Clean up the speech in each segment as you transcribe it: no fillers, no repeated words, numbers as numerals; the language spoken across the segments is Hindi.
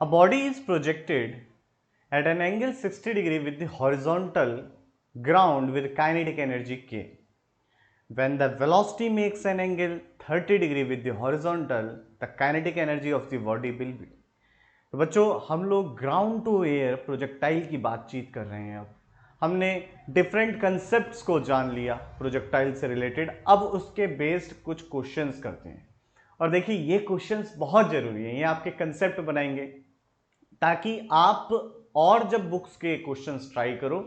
A body is projected at an angle 60 degree with the horizontal ground with kinetic energy k. When the velocity makes an angle 30 degree with the horizontal, the kinetic energy of the body will be. तो बच्चों हम लोग ग्राउंड टू एयर प्रोजेक्टाइल की बातचीत कर रहे हैं। अब हमने डिफरेंट कंसेप्ट्स को जान लिया प्रोजेक्टाइल से रिलेटेड। अब उसके बेस्ड कुछ क्वेश्चंस करते हैं और देखिए ये क्वेश्चंस बहुत जरूरी है, ये आपके कंसेप्ट बनाएंगे ताकि आप और जब बुक्स के क्वेश्चंस ट्राई करो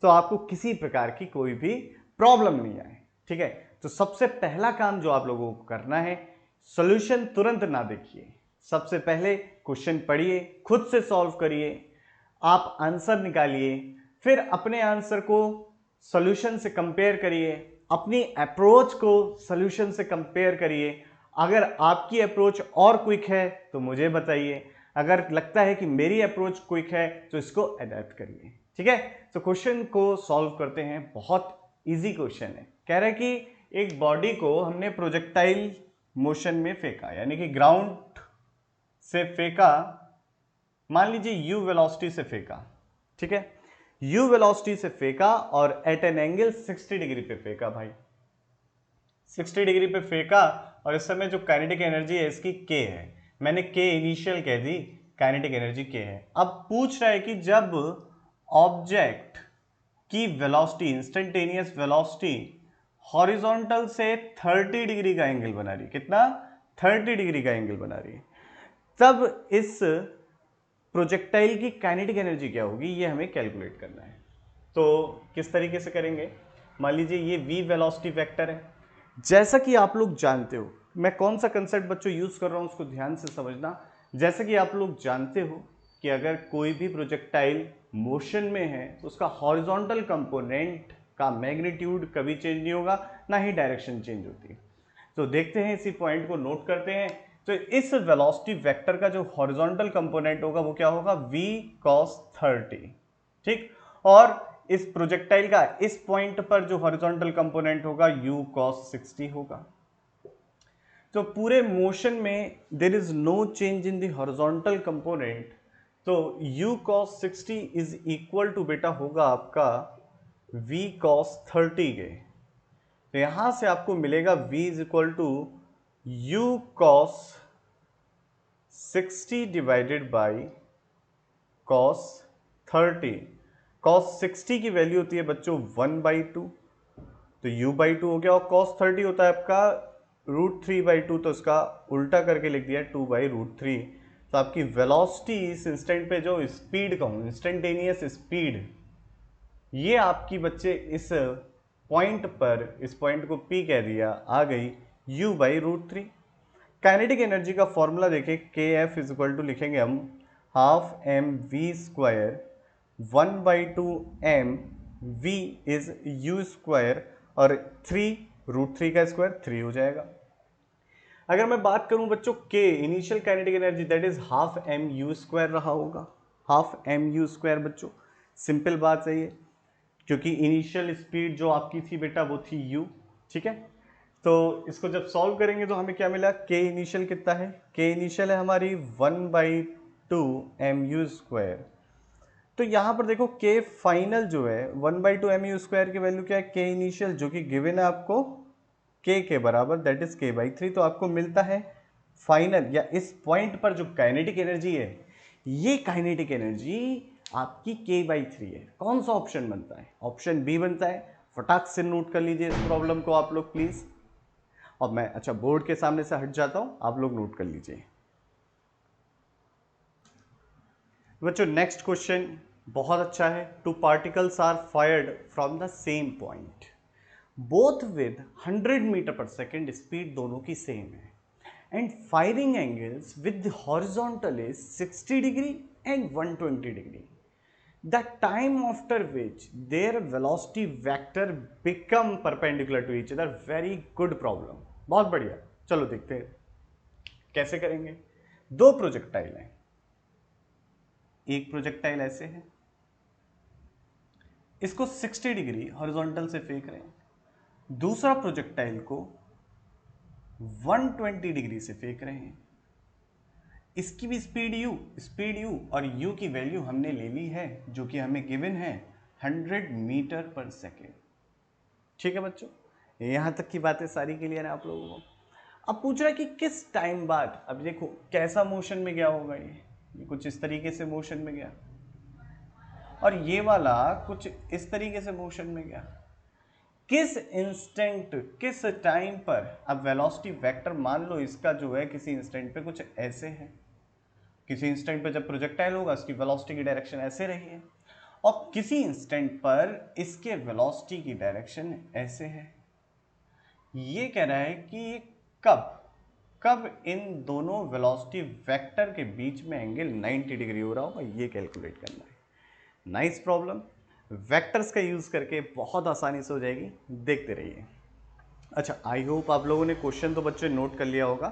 तो आपको किसी प्रकार की कोई भी प्रॉब्लम नहीं आए। ठीक है, तो सबसे पहला काम जो आप लोगों को करना है, सॉल्यूशन तुरंत ना देखिए, सबसे पहले क्वेश्चन पढ़िए, खुद से सॉल्व करिए, आप आंसर निकालिए, फिर अपने आंसर को सॉल्यूशन से कंपेयर करिए, अपनी अप्रोच को सॉल्यूशन से कंपेयर करिए। अगर आपकी अप्रोच और क्विक है तो मुझे बताइए, अगर लगता है कि मेरी अप्रोच क्विक है तो इसको अडैप्ट करिए। ठीक है, तो क्वेश्चन को सॉल्व करते हैं। बहुत इजी क्वेश्चन है। कह रहा है कि एक बॉडी को हमने प्रोजेक्टाइल मोशन में फेंका, यानी कि ग्राउंड से फेंका, मान लीजिए यू वेलोसिटी से फेंका। ठीक है, यू वेलोसिटी से फेंका और एट एन एंगल 60 डिग्री पे फेंका भाई, 60 डिग्री पे फेंका। और इस समय जो काइनेटिक एनर्जी है इसकी के है, मैंने के इनिशियल कह दी, काइनेटिक एनर्जी के है। अब पूछ रहा है कि जब ऑब्जेक्ट की वेलोसिटी, इंस्टेंटेनियस वेलोसिटी हॉरिजॉन्टल से 30 डिग्री का एंगल बना रही है, कितना 30 डिग्री का एंगल बना रही है, तब इस प्रोजेक्टाइल की काइनेटिक एनर्जी क्या होगी, ये हमें कैलकुलेट करना है। तो किस तरीके से करेंगे, मान लीजिए ये v वेलोसिटी वेक्टर है। जैसा कि आप लोग जानते हो, मैं कौन सा कंसेप्ट बच्चों यूज कर रहा हूं उसको ध्यान से समझना। जैसा कि आप लोग जानते हो कि अगर कोई भी प्रोजेक्टाइल मोशन में है तो उसका हॉरिजॉन्टल कंपोनेंट का मैग्नीट्यूड कभी चेंज नहीं होगा, ना ही डायरेक्शन चेंज होती है। तो देखते हैं, इसी पॉइंट को नोट करते हैं। तो इस वेलोसिटी वेक्टर का जो हॉरिजॉन्टल कंपोनेंट होगा वो क्या होगा, v cos 30। ठीक, और इस प्रोजेक्टाइल का इस पॉइंट पर जो हॉरिजॉन्टल कंपोनेंट होगा u cos 60 होगा। तो पूरे मोशन में there is no change in the horizontal component, तो u cos 60 is equal to बेटा होगा आपका v cos 30 के। तो यहां से आपको मिलेगा v is equal to u cos 60 divided by cos 30। cos 60 की वैल्यू होती है बच्चों 1/2, तो u बाई 2 हो गया, और cos 30 होता है आपका √3/2, तो इसका उल्टा करके लिख दिया 2/√3। तो आपकी वेलोसिटी इस इंस्टेंट पे, जो स्पीड कहूँ, इंस्टेंटेनियस स्पीड, ये आपकी बच्चे इस पॉइंट पर, इस पॉइंट को P कह दिया, आ गई u/√3। काइनेटिक एनर्जी का फॉर्मूला देखें, के एफ इज इक्वल टू लिखेंगे हम half M V square, 1/2 M V is U square, और 3 √3 का स्क्वायर 3 हो जाएगा। अगर मैं बात करूं बच्चों के initial kinetic energy, that is half M U square रहा होगा, हाफ एम यू स्क्वायर बच्चों। सिंपल बात है ये, क्योंकि इनिशियल स्पीड जो आपकी थी बेटा वो थी u। ठीक है, तो इसको जब सॉल्व करेंगे तो हमें क्या मिला, के इनिशियल कितना है, के इनिशियल है हमारी 1/2 एम यू स्क्वायर। तो यहां पर देखो के फाइनल जो है 1/2 एम यू स्क्वायर की वैल्यू क्या है, के इनिशियल, जो कि गिवन है आपको के बराबर, दैट इज k/3। तो आपको मिलता है फाइनल, या इस पॉइंट पर जो काइनेटिक एनर्जी है, ये काइनेटिक एनर्जी आपकी k/3 है। कौन सा ऑप्शन बनता है, ऑप्शन बी बनता है। फटाक से नोट कर लीजिए इस प्रॉब्लम को आप लोग प्लीज। और मैं अच्छा बोर्ड के सामने से हट जाता हूं, आप लोग नोट कर लीजिए। बच्चों नेक्स्ट क्वेश्चन बहुत अच्छा है। 2 particles are fired from the same point, both with 100 metre पर सेकेंड, स्पीड दोनों की सेम है, and firing angles with horizontal is 60 degree and 120 degree, the time after which their velocity vector become perpendicular to each other। very good problem, बहुत बढ़िया। चलो देखते हैं कैसे करेंगे। दो प्रोजेक्टाइल हैं, एक प्रोजेक्टाइल ऐसे है, इसको 60 डिग्री हॉरिजॉन्टल से फेंक रहे हैं, दूसरा प्रोजेक्टाइल को 120 डिग्री से फेंक रहे हैं। इसकी भी स्पीड यू और यू की वैल्यू हमने ले ली है जो कि हमें गिवन है 100 मीटर पर सेकेंड। ठीक है बच्चों, यहां तक की बातें सारी क्लियर है आप लोगों को। अब पूछ रहा है कि किस टाइम बाद, अब देखो कैसा मोशन में गया होगा, ये कुछ इस तरीके से मोशन में गया और ये वाला कुछ इस तरीके से मोशन में गया। किस इंस्टेंट, किस टाइम पर, अब वेलोसिटी वेक्टर मान लो इसका जो है किसी इंस्टेंट पे कुछ ऐसे है, किसी इंस्टेंट पे जब प्रोजेक्टाइल होगा इसकी वेलोसिटी की डायरेक्शन ऐसे रही है और किसी इंस्टेंट पर इसके वेलोसिटी की डायरेक्शन ऐसे है। ये कह रहा है कि कब कब इन दोनों वेलोसिटी वेक्टर के बीच में एंगल 90 डिग्री हो रहा होगा, ये कैलकुलेट करना है। नाइस प्रॉब्लम, वेक्टर्स का यूज करके बहुत आसानी से हो जाएगी, देखते रहिए। अच्छा, आई होप आप लोगों ने क्वेश्चन तो बच्चे नोट कर लिया होगा,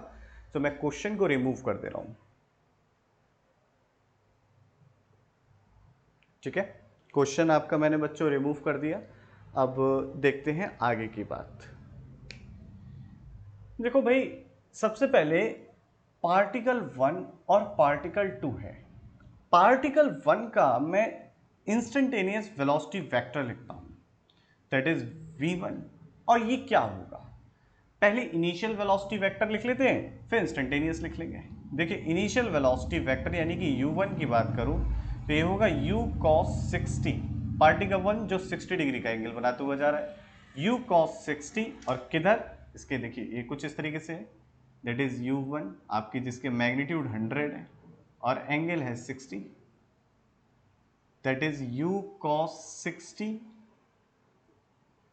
तो मैं क्वेश्चन को रिमूव कर दे रहा हूं। ठीक है, क्वेश्चन आपका मैंने बच्चों रिमूव कर दिया। अब देखते हैं आगे की बात। देखो भाई, सबसे पहले पार्टिकल 1 और पार्टिकल 2 है। पार्टिकल 1 का मैं इंस्टेंटेनियस वेलोसिटी वेक्टर लिखता हूं, दैट इज v1। और ये क्या होगा, पहले इनिशियल वेलोसिटी वेक्टर लिख लेते हैं फिर इंस्टेंटेनियस लिख लेंगे। देखिए इनिशियल वेलोसिटी वेक्टर यानी कि u1 की बात करूं तो ये होगा u cos 60, पार्टिकल 1 जो 60 डिग्री का एंगल बनाते हुए जा रहा है, u cos 60 और किधर, इसके देखिए ये कुछ इस तरीके से, दैट इज u1 आपकी जिसके मैग्नीट्यूड 100 है और एंगल है 60, that is u cos 60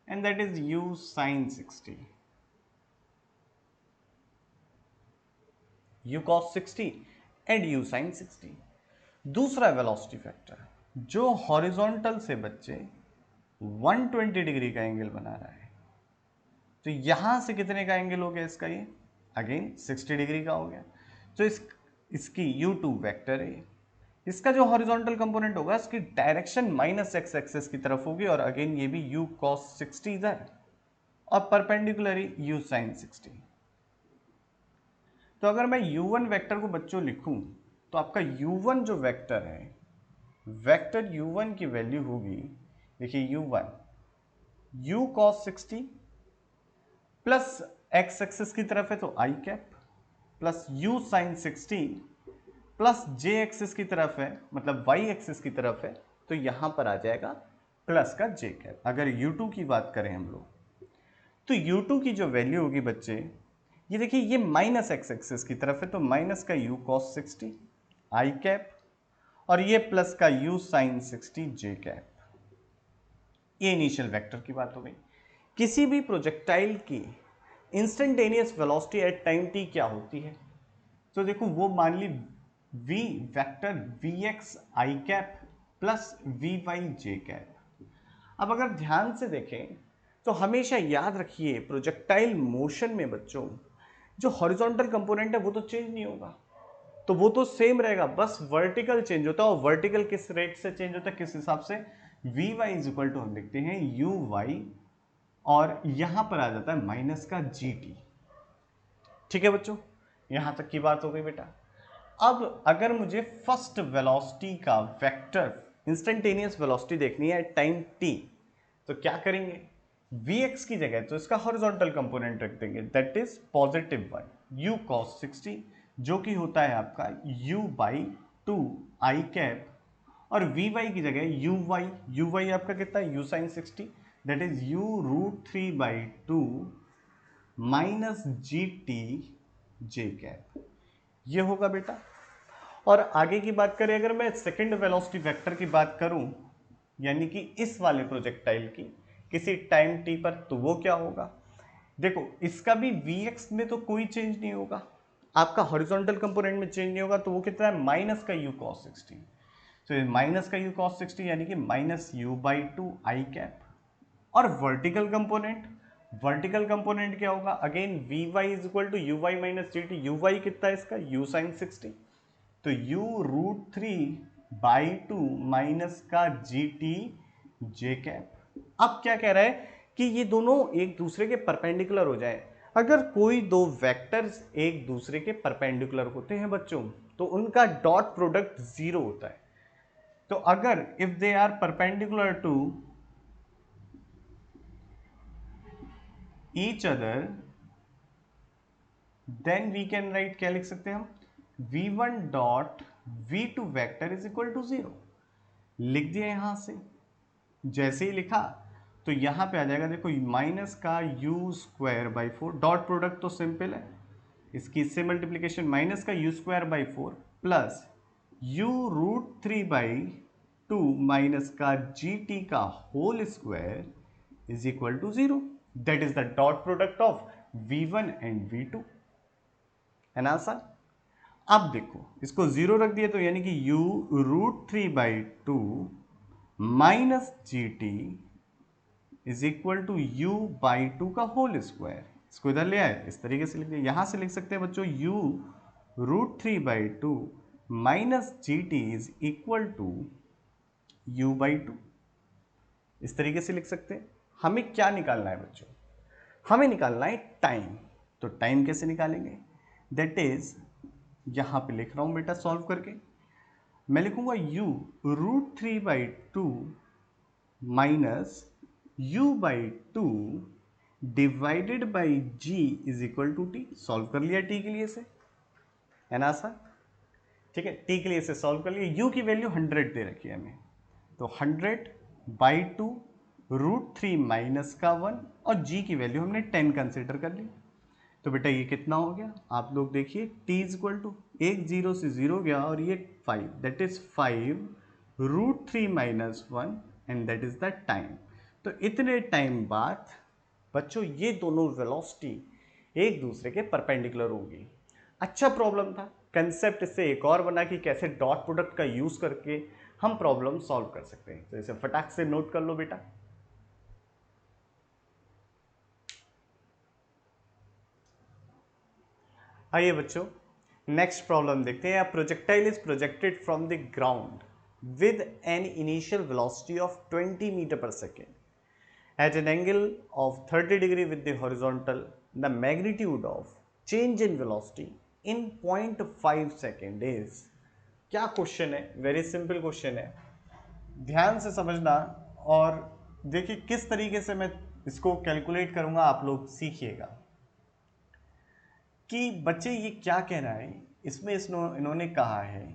and that is u sin 60, u cos 60 and u sin 60। दूसरा वेलोसिटी फैक्टर जो हॉरिजॉन्टल से बच्चे 120 डिग्री का एंगल बना रहा है, तो यहां से कितने का एंगल हो गया इसका, ये अगेन 60 डिग्री का हो गया। तो इसकी u2 वेक्टर है, इसका जो हॉरिजॉन्टल कंपोनेंट होगा इसकी डायरेक्शन माइनस एक्स एक्सेस की तरफ होगी और अगेन ये भी u cos 60 इधर और परपेंडिकुलरली u sin 60। तो अगर मैं u1 वेक्टर को बच्चों लिखूं तो आपका u1 जो वेक्टर है, वेक्टर u1 की वैल्यू होगी, देखिए u1 u cos 60 plus x axis की तरफ है तो i cap plus u sin 60 plus j axis की तरफ है मतलब y एक्सिस की तरफ है तो यहां पर आ जाएगा प्लस का j कैप। अगर u2 की बात करें हम लोग तो u2 की जो वैल्यू होगी बच्चे, ये देखिए ये माइनस एक्स एक्सिस की तरफ है तो माइनस का u cos 60 i कैप और ये प्लस का u sin 60 j कैप। ये इनिशियल वेक्टर की बात हो गई। किसी भी प्रोजेक्टाइल की instantaneous velocity at time t क्या होती है, तो देखो वो मान ली v vector vx i cap plus vy j cap. अब अगर ध्यान से देखें तो हमेशा याद रखिए प्रोजेक्टाइल मोशन में बच्चों जो हॉरिजॉन्टल कंपोनेंट है वो तो चेंज नहीं होगा, तो वो तो सेम रहेगा, बस वर्टिकल चेंज होता है। और वर्टिकल किस रेट से चेंज होता है, किस हिसाब से, V Y is equal to हम लिखते हैं यू वाई और यहां पर आ जाता है माइनस का जी टी। ठीक है बच्चों, यहां तक की बात हो गई बेटा। अब अगर मुझे फर्स्ट वेलोसिटी का वेक्टर इंस्टेंटेनियस वेलोसिटी देखनी है टाइम टी, तो क्या करेंगे, vx की जगह तो इसका हॉरिजॉन्टल कंपोनेंट रख देंगे, that is positive 1 u cos 60 जो कि होता है आपका u बाई 2 i कैप और vy की जगह uy आपका कितना है u sin 60 that is u root 3 by 2 minus G T J cap, ये होगा बेटा। और आगे की बात करें अगर मैं सेकंड वेलोसिटी वेक्टर की बात करूं यानी कि इस वाले प्रोजेक्टाइल की किसी टाइम टी पर, तो वो क्या होगा, देखो इसका भी vx में तो कोई चेंज नहीं होगा, आपका हॉरिजॉन्टल कंपोनेंट में चेंज नहीं होगा, तो वो कितना है माइनस का u cos 60, तो माइनस का u cos 60 यानी कि minus u by 2 i cap. और वर्टिकल कंपोनेंट क्या होगा, again vy is equal to u y minus ji t, u y कितना है इसका u sin 60, तो u रूट 3 बाई 2 माइनस का जी टी जे कैप। अब क्या कह रहा है कि ये दोनों एक दूसरे के परपेंडिकुलर हो जाए। अगर कोई दो वेक्टर्स एक दूसरे के परपेंडिकुलर होते हैं बच्चों, तो उनका डॉट प्रोडक्ट जीरो होता है। तो अगर if they are perpendicular to each other, then we can write, क्या लिख सकते हैं हम, v1 dot v2 vector is equal to zero. लिख दिया यहां से, जैसे ही लिखा तो यहां पे आ जाएगा, देखो माइनस का u square by 4, dot product तो सिंपल है, इसकी इससे मल्टीप्लीकेशन, माइनस का u square by 4 plus u root 3 by 2 minus का gt का whole square is equal to zero. That is the dot product of v1 and v2, है ना आसान। अब देखो इसको जीरो रख दिया तो यानी कि u root 3 by 2 minus gt is equal to u by 2 का होल स्क्वायर। इसको इधर ले आए, इस तरीके से लिख दिया। यहां से लिख सकते हैं बच्चों u root 3 by 2 minus gt is equal to u by 2, इस तरीके से लिख सकते हैं। हमें क्या निकालना है बच्चों, हमें निकालना है टाइम। तो टाइम कैसे निकालेंगे, दैट इज, यहां पे लिख रहा हूं बेटा सॉल्व करके, मैं लिखूंगा u root 3 by 2 minus u by 2 divided by g is equal to t. Solve कर लिया t के लिए से, है ना आसान, ठीक है। t के लिए से सॉल्व कर लिया, u की वैल्यू 100 दे रखी है हमें, तो 100 बाई 2 रूट 3 माइनस का 1 और g की वैल्यू हमने 10 कंसिडर कर ली। तो बेटा ये कितना हो गया, आप लोग देखिए, t इज इक्वल टू, एक जीरो से जीरो गया और ये 5, that is 5 root 3 minus 1 and that is the time. तो इतने टाइम बाद बच्चों ये दोनों वेलोसिटी एक दूसरे के परपेंडिकुलर होगी। अच्छा प्रॉब्लम था, कंसेप्ट इससे एक और बना कि कैसे डॉट प्रोडक्ट का यूज करके हम प्रॉब्लम सॉल्व कर सकते हैं। तो इसे फटाक से नोट कर लो बेटा। आइए बच्चों नेक्स्ट प्रॉब्लम देखते हैं। Projectile is projected from the ground with an initial velocity of 20 metre पर second at an angle of 30 degree with the horizontal. The magnitude of change in velocity in 0.5 second is, क्या क्वेश्चन है, वेरी सिंपल क्वेश्चन है, ध्यान से समझना और देखिए किस तरीके से मैं इसको कैलकुलेट करूंगा, आप लोग सीखिएगा कि बच्चे ये क्या कह रहा है। इसमें इन्होंने कहा है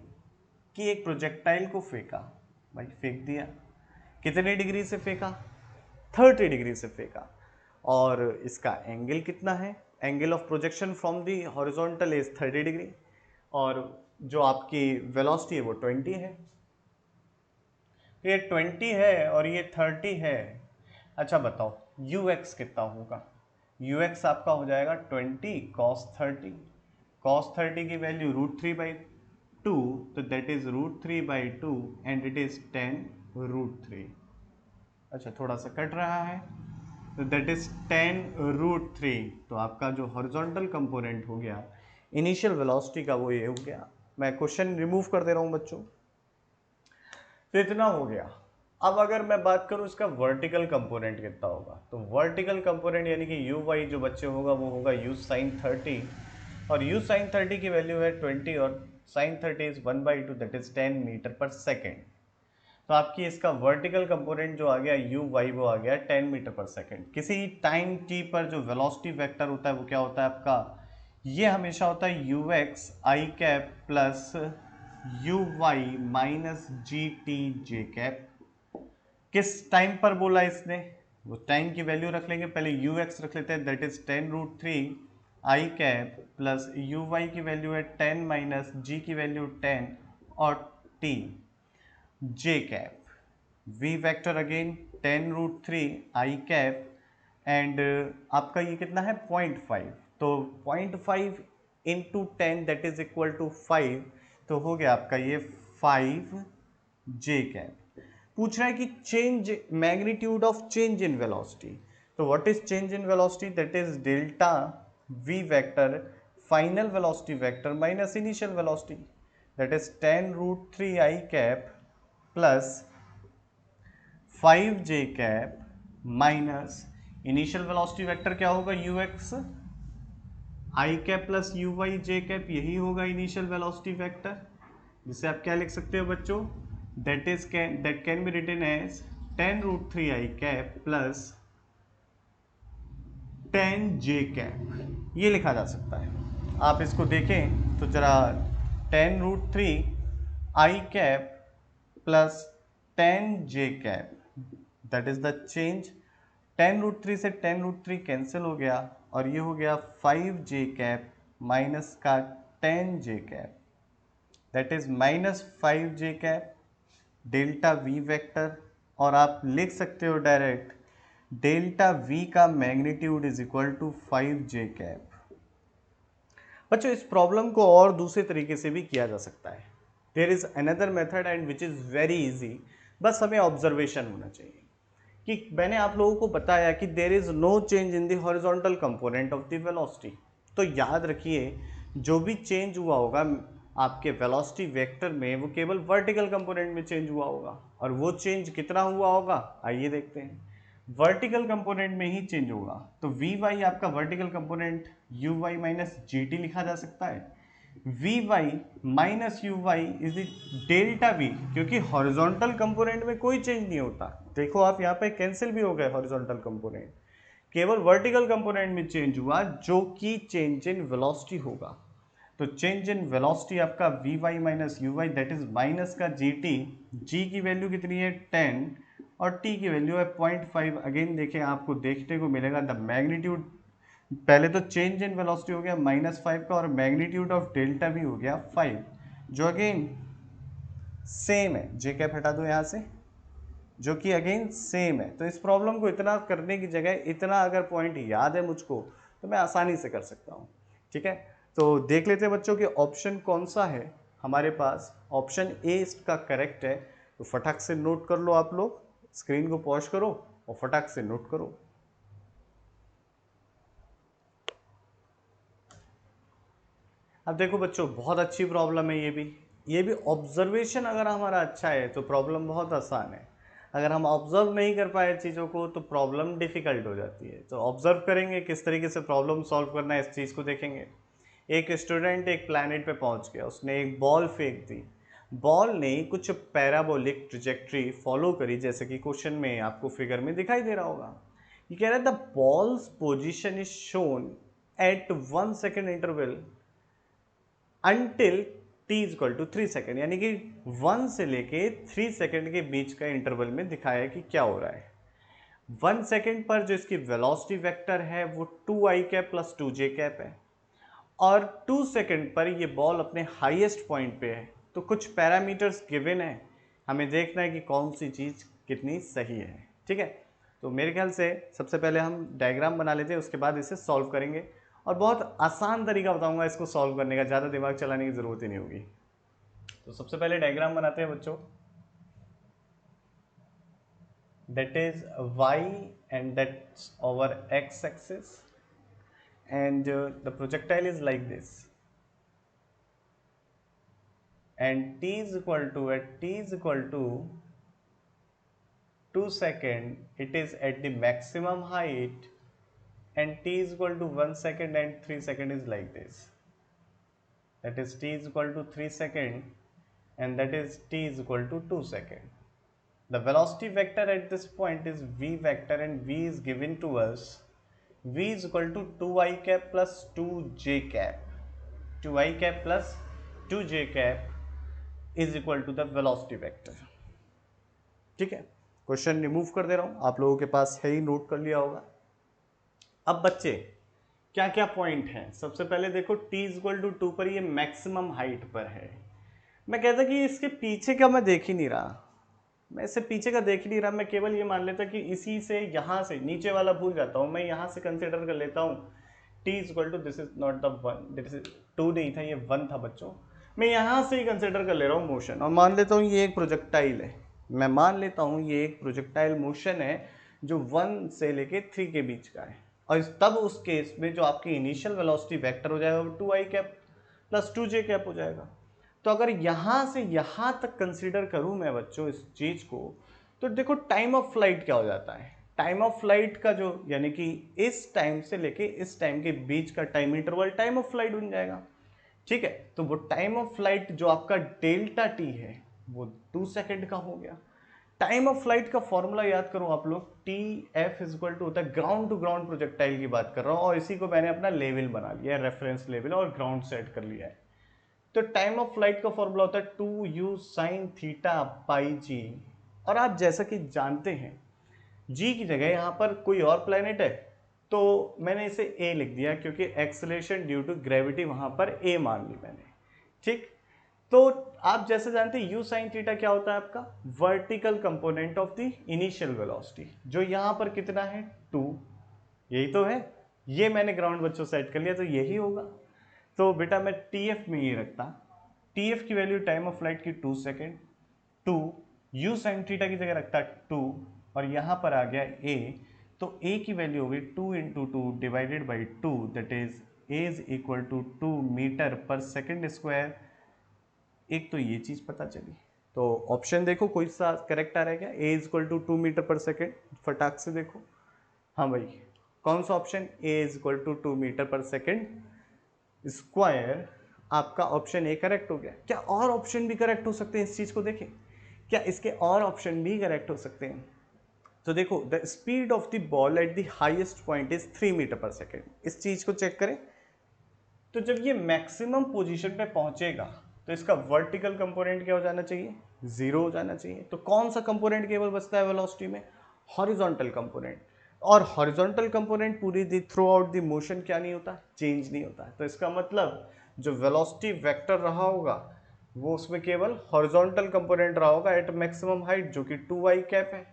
कि एक प्रोजेक्टाइल को फेंका, भाई फेंक दिया, कितने डिग्री से फेंका, 30 डिग्री से फेंका, और इसका एंगल कितना है, angle of projection from the horizontal is 30 degree, और जो आपकी वेलोसिटी है वो 20 है। ये 20 है और ये 30 है। अच्छा बताओ ux कितना होगा, ux आपका हो जाएगा 20 cos 30, cos 30 की वैल्यू रूट 3 बाई 2, तो that is root 3 by 2 and it is 10 root 3। अच्छा थोड़ा सा कट रहा है, तो दैट इज 10 रूट 3। तो आपका जो हॉरिजॉन्टल कंपोनेंट हो गया इनिशियल वेलोसिटी का, वो ये हो गया। मैं क्वेश्चन रिमूव कर दे रहा हूं बच्चों, तो इतना हो गया। अब अगर मैं बात करूं इसका वर्टिकल कंपोनेंट कितना होगा, तो वर्टिकल कंपोनेंट यानी कि यू वाई जो बच्चे होगा वो होगा यू साइन 30, और यू साइन 30 की वैल्यू है 20 और sine 30 is 1/2, that is 10 metre पर सेकेंड। तो आपकी इसका वर्टिकल कंपोनेंट जो आ गया यू वाई वो आ गया 10 मीटर पर सेकेंड। किसी टाइम टी पर जो वेलोसिटी वेक्टर होता है वो क्या होता है आपका, ये हमेशा होता है u x i cap plus u y minus G T J cap. किस टाइम पर बोला इसने, वो टाइम की वैल्यू रख लेंगे, पहले यू एक्स रख लेते हैं, that is 10 root 3 i cap plus u y की वैल्यू है 10 माइनस जी की वैल्यू 10 और t J cap, v vector again 10 root 3 i cap and आपका ये कितना है 0.5, तो 0.5 into 10 that is equal to 5, तो हो गया आपका ये 5 जे कैप। पूछ रहा है कि change magnitude of change in velocity, तो what is change in velocity, that is delta v vector final velocity vector minus initial velocity, that is 10 root 3 i cap plus 5 j cap minus initial velocity vector क्या होगा u x i cap plus u y j cap, यही होगा इनिशियल वेलोसिटी वेक्टर, जिसे आप क्या लिख सकते हो बच्चों, that can be written as 10√3 i cap plus 10 j cap, ये लिखा जा सकता है। आप इसको देखें तो जरा 10√3 i cap plus 10 j cap, that is the change. 10√3 से 10√3 कैंसिल हो गया और ये हो गया 5 जे कैप माइनस का 10 j cap, that is minus 5 j cap delta v vector, और आप लिख सकते हो डायरेक्ट डेल्टा वी का magnitude is equal to 5 j cap. बच्चों इस प्रॉब्लम को और दूसरे तरीके से भी किया जा सकता है। There is another method and which is very easy, बस हमें ऑब्जर्वेशन होना चाहिए कि मैंने आप लोगों को बताया कि there is no change in the horizontal component of the velocity. तो याद रखिए जो भी चेंज हुआ होगा आपके वेलोसिटी वेक्टर में वो केवल वर्टिकल कंपोनेंट में चेंज हुआ होगा, और वो चेंज कितना हुआ होगा आइए देखते हैं। वर्टिकल कंपोनेंट में ही चेंज होगा, तो वी वाई आपका vertical component u y minus जी टी लिखा जा सकता है। V y minus u y is the delta v, क्योंकि हॉरिजॉन्टल कंपोनेंट में कोई चेंज नहीं होता। देखो आप यहाँ पे कैंसिल भी हो गए हॉरिजॉन्टल कंपोनेंट, केवल वर्टिकल कंपोनेंट में चेंज हुआ जो कि चेंज इन वेलोसिटी होगा। तो चेंज इन वेलोसिटी आपका v y minus u y, that is minus का जी टी, जी की वैल्यू कितनी है 10 और टी की वैल्यू है 0.5। अगेन देखें आपको देखने को मिलेगा द मैग्नीट्यूड, पहले तो चेंज इन वेलोसिटी हो गया -5 का और मैग्नीट्यूड ऑफ डेल्टा भी हो गया 5, जो अगेन सेम है, जे कैप हटा दो यहाँ से, जो कि अगेन सेम है। तो इस प्रॉब्लम को इतना करने की जगह इतना अगर पॉइंट याद है मुझको तो मैं आसानी से कर सकता हूँ। ठीक है, तो देख लेते हैं बच्चों कि ऑप्शन कौन सा है हमारे पास। ऑप्शन ए इसका करेक्ट है, तो फटाक से नोट कर लो आप लोग, स्क्रीन को पॉज करो और फटाक से नोट करो। अब देखो बच्चों बहुत अच्छी प्रॉब्लम है ये भी ऑब्जर्वेशन अगर हमारा अच्छा है तो प्रॉब्लम बहुत आसान है। अगर हम ऑब्जर्व नहीं कर पाए चीज़ों को तो प्रॉब्लम डिफिकल्ट हो जाती है। तो ऑब्जर्व करेंगे किस तरीके से प्रॉब्लम सॉल्व करना है, इस चीज़ को देखेंगे। एक स्टूडेंट एक प्लैनेट पे पहुंच गया, उसने एक बॉल फेंक दी, बॉल ने कुछ पैराबोलिक ट्रिजेक्ट्री फॉलो करी, जैसे कि क्वेश्चन में आपको फिगर में दिखाई दे रहा होगा। ये कह रहा है the ball's position is shown at 1 second interval until t is equal to 3 second, यानी कि 1 से लेके 3 सेकेंड के बीच का इंटरवल में दिखाया कि क्या हो रहा है। 1 सेकेंड पर जो इसकी वेलोसिटी वेक्टर है वो 2 आई कैप प्लस 2 जे कैप है, और 2 सेकेंड पर ये बॉल अपने हाईएस्ट पॉइंट पे है। तो कुछ पैरामीटर्स गिवन है, हमें देखना है कि कौन सी चीज़ कितनी सही है। ठीक है, तो मेरे ख्याल से सबसे पहले हम डायग्राम बना लेते हैं, उसके बाद इसे सॉल्व करेंगे, और बहुत आसान तरीका बताऊंगा इसको सॉल्व करने का, ज़्यादा दिमाग चलाने की ज़रूरत ही नहीं होगी। तो सबसे पहले डायग्राम बनाते हैं बच्चों, that is y and that's our x axis, and the projectile is like this, and t is equal to at t is equal to 2 second it is at the maximum height, and t is equal to 1 second and 3 second is like this, that is t is equal to 3 second and that is t is equal to 2 second. The velocity vector at this point is v vector, and v is given to us, v is equal to 2i cap plus 2j cap, 2i cap plus 2j cap is equal to the velocity vector. ठीक है, क्वेश्चन रिमूव कर दे रहा हूं, आप लोगों के पास है ही, नोट कर लिया होगा। अब बच्चे क्या क्या पॉइंट हैं, सबसे पहले देखो t इज इक्वल टू 2 पर ये मैक्सिमम हाइट पर है। मैं कहता कि इसके पीछे का मैं देख ही नहीं रहा, मैं इससे पीछे का देख ही नहीं रहा, मैं केवल ये मान लेता कि इसी से यहाँ से नीचे वाला भूल जाता हूँ, मैं यहाँ से कंसिडर कर लेता हूँ t is equal to, this is not the 1, this is 2 नहीं था, ये 1 था बच्चों। मैं यहाँ से ही कंसिडर कर ले रहा हूँ मोशन, और मान लेता हूँ ये एक प्रोजेक्टाइल है, मैं मान लेता हूँ ये एक प्रोजेक्टाइल मोशन है जो 1 से लेके 3 के बीच का है, और तब उस केस में जो आपकी इनिशियल वेलोसिटी वेक्टर हो जाएगा वो 2i cap plus 2j cap हो जाएगा। तो अगर यहाँ से यहाँ तक कंसीडर करूँ मैं बच्चों इस चीज़ को, तो देखो टाइम ऑफ फ्लाइट क्या हो जाता है। टाइम ऑफ फ्लाइट का जो यानी कि इस टाइम से लेके इस टाइम के बीच का time interval time of flight बन जाएगा। ठीक है, तो वो टाइम ऑफ फ्लाइट जो आपका डेल्टा टी है वो 2 सेकेंड का हो गया। टाइम ऑफ फ्लाइट का फॉर्मूला याद करो आप लोग, t f is equal to होता है ग्राउंड टू ग्राउंड प्रोजेक्टाइल की बात कर रहा हूँ, और इसी को मैंने अपना लेवल बना लिया है, रेफरेंस लेवल, और ग्राउंड सेट कर लिया है। तो टाइम ऑफ फ्लाइट का फॉर्मूला होता है 2u sin थीटा पाई जी, और आप जैसा कि जानते हैं जी की जगह यहाँ पर कोई और प्लेनेट है, तो मैंने इसे ए लिख दिया क्योंकि एक्सेलरेशन ड्यू टू ग्रेविटी वहाँ पर ए मान ली मैंने। ठीक, तो आप जैसे जानते हैं यू साइन थीटा क्या होता है आपका vertical component of the initial velocity, जो यहाँ पर कितना है 2, यही तो है। ये मैंने ग्राउंड बच्चों सेट कर लिया, तो यही होगा। तो बेटा मैं टी एफ में ये रखता, टी एफ की वैल्यू टाइम ऑफ फ्लाइट की 2 सेकेंड, 2 यू साइन थीटा की जगह रखता 2, और यहाँ पर आ गया ए, तो ए की वैल्यू होगी 2 into 2 divided by 2, that is a is equal to 2 metre पर सेकेंड स्क्वायर। एक तो ये चीज़ पता चली, तो ऑप्शन देखो कोई सा करेक्ट आ रहा है क्या, a is equal to 2 metre पर सेकेंड, फटाक से देखो। हाँ भाई, कौन सा option, a is equal to 2 metre पर सेकेंड स्क्वायर, आपका ऑप्शन ए करेक्ट हो गया। क्या और ऑप्शन भी करेक्ट हो सकते हैं, इस चीज़ को देखें, क्या इसके और ऑप्शन भी करेक्ट हो सकते हैं? तो देखो, the speed of the ball at the highest point is 3 metre पर सेकेंड, इस चीज़ को चेक करें। तो जब ये मैक्सिमम पोजीशन पे पहुंचेगा तो इसका वर्टिकल कंपोनेंट क्या हो जाना चाहिए, 0 हो जाना चाहिए। तो कौन सा कंपोनेंट केवल बचता है वेलोसिटी में, हॉरिजॉन्टल कंपोनेंट, और हॉरिजॉन्टल कंपोनेंट पूरी the through out the motion क्या नहीं होता, चेंज नहीं होता। तो इसका मतलब जो वेलोसिटी वेक्टर रहा होगा वो उसमें केवल हॉरिजॉन्टल कंपोनेंट रहा होगा एट मैक्सिमम हाइट, जो कि 2y कैप है,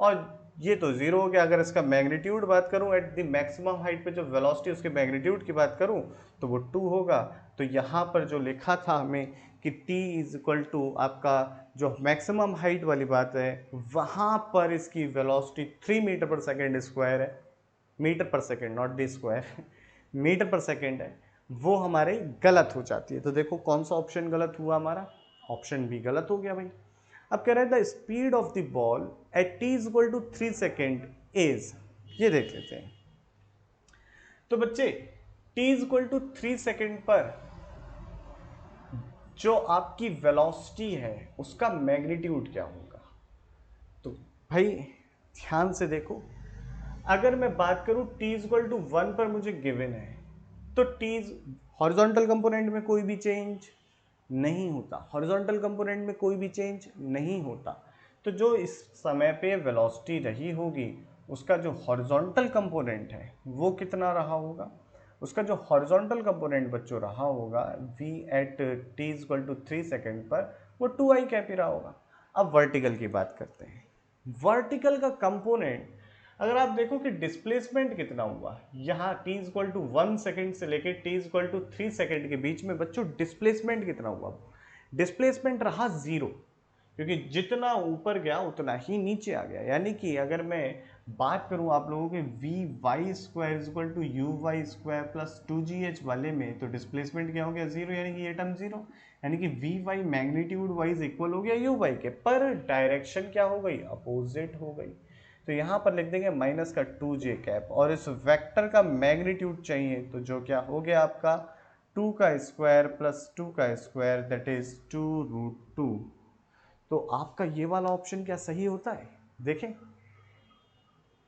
और ये तो 0 हो गया। अगर इसका मैग्नीट्यूड बात करूं एट द मैक्सिमम हाइट पे, जो वेलोसिटी उसके मैग्नीट्यूड की बात करूं तो वो 2 होगा। तो यहाँ पर जो लिखा था हमें कि t इज इक्वल टू आपका जो मैक्सिमम हाइट वाली बात है, वहाँ पर इसकी वेलोसिटी 3 मीटर पर सेकेंड स्क्वायर है, मीटर पर second not the square, metre पर सेकेंड है, वो हमारे गलत हो जाती है। तो देखो कौन सा ऑप्शन गलत हुआ हमारा, ऑप्शन भी गलत हो गया भाई। अब कह रहे हैं the speed of the ball at t is equal to 3 second is, ये देख लेते हैं। तो बच्चे t is equal to 3 second पर जो आपकी वेलोसिटी है उसका मैग्नीट्यूड क्या होगा। तो भाई ध्यान से देखो, अगर मैं बात करूं t इज इक्वल टू 1 पर मुझे गिवन है, तो t हॉरिजॉन्टल कंपोनेंट में कोई भी चेंज नहीं होता, हॉरिजॉन्टल कंपोनेंट में कोई भी चेंज नहीं होता। तो जो इस समय पे वेलोसिटी रही होगी उसका जो हॉरिजॉन्टल कंपोनेंट है वो कितना रहा होगा, उसका जो हॉरिजॉन्टल कंपोनेंट बच्चों रहा होगा v at t is equal to 3 second पर वो 2i कैप ही रहा होगा। अब वर्टिकल की बात करते हैं। वर्टिकल का कंपोनेंट अगर आप देखो कि डिस्प्लेसमेंट कितना हुआ, यहाँ t is equal to 1 second से लेके t is equal to 3 second के बीच में बच्चों डिस्प्लेसमेंट कितना हुआ, डिस्प्लेसमेंट रहा 0, क्योंकि जितना ऊपर गया उतना ही नीचे आ गया। यानी कि अगर मैं बात करूं आप लोगों के v y square is equal to u y square plus 2gh वाले में, तो डिस्प्लेसमेंट क्या हो गया 0, यानी कि ये टर्म 0, यानी कि v y magnitude wise equal हो गया यू वाई के, पर डायरेक्शन क्या हो गई, अपोजिट हो गई। तो यहाँ पर लिख देंगे माइनस का 2j कैप, और इस वेक्टर का मैग्नीट्यूड चाहिए तो जो क्या हो गया आपका 2 का स्क्वायर प्लस 2 का स्क्वायर दैट इज 2√2। तो आपका ये वाला ऑप्शन क्या सही होता है, देखें।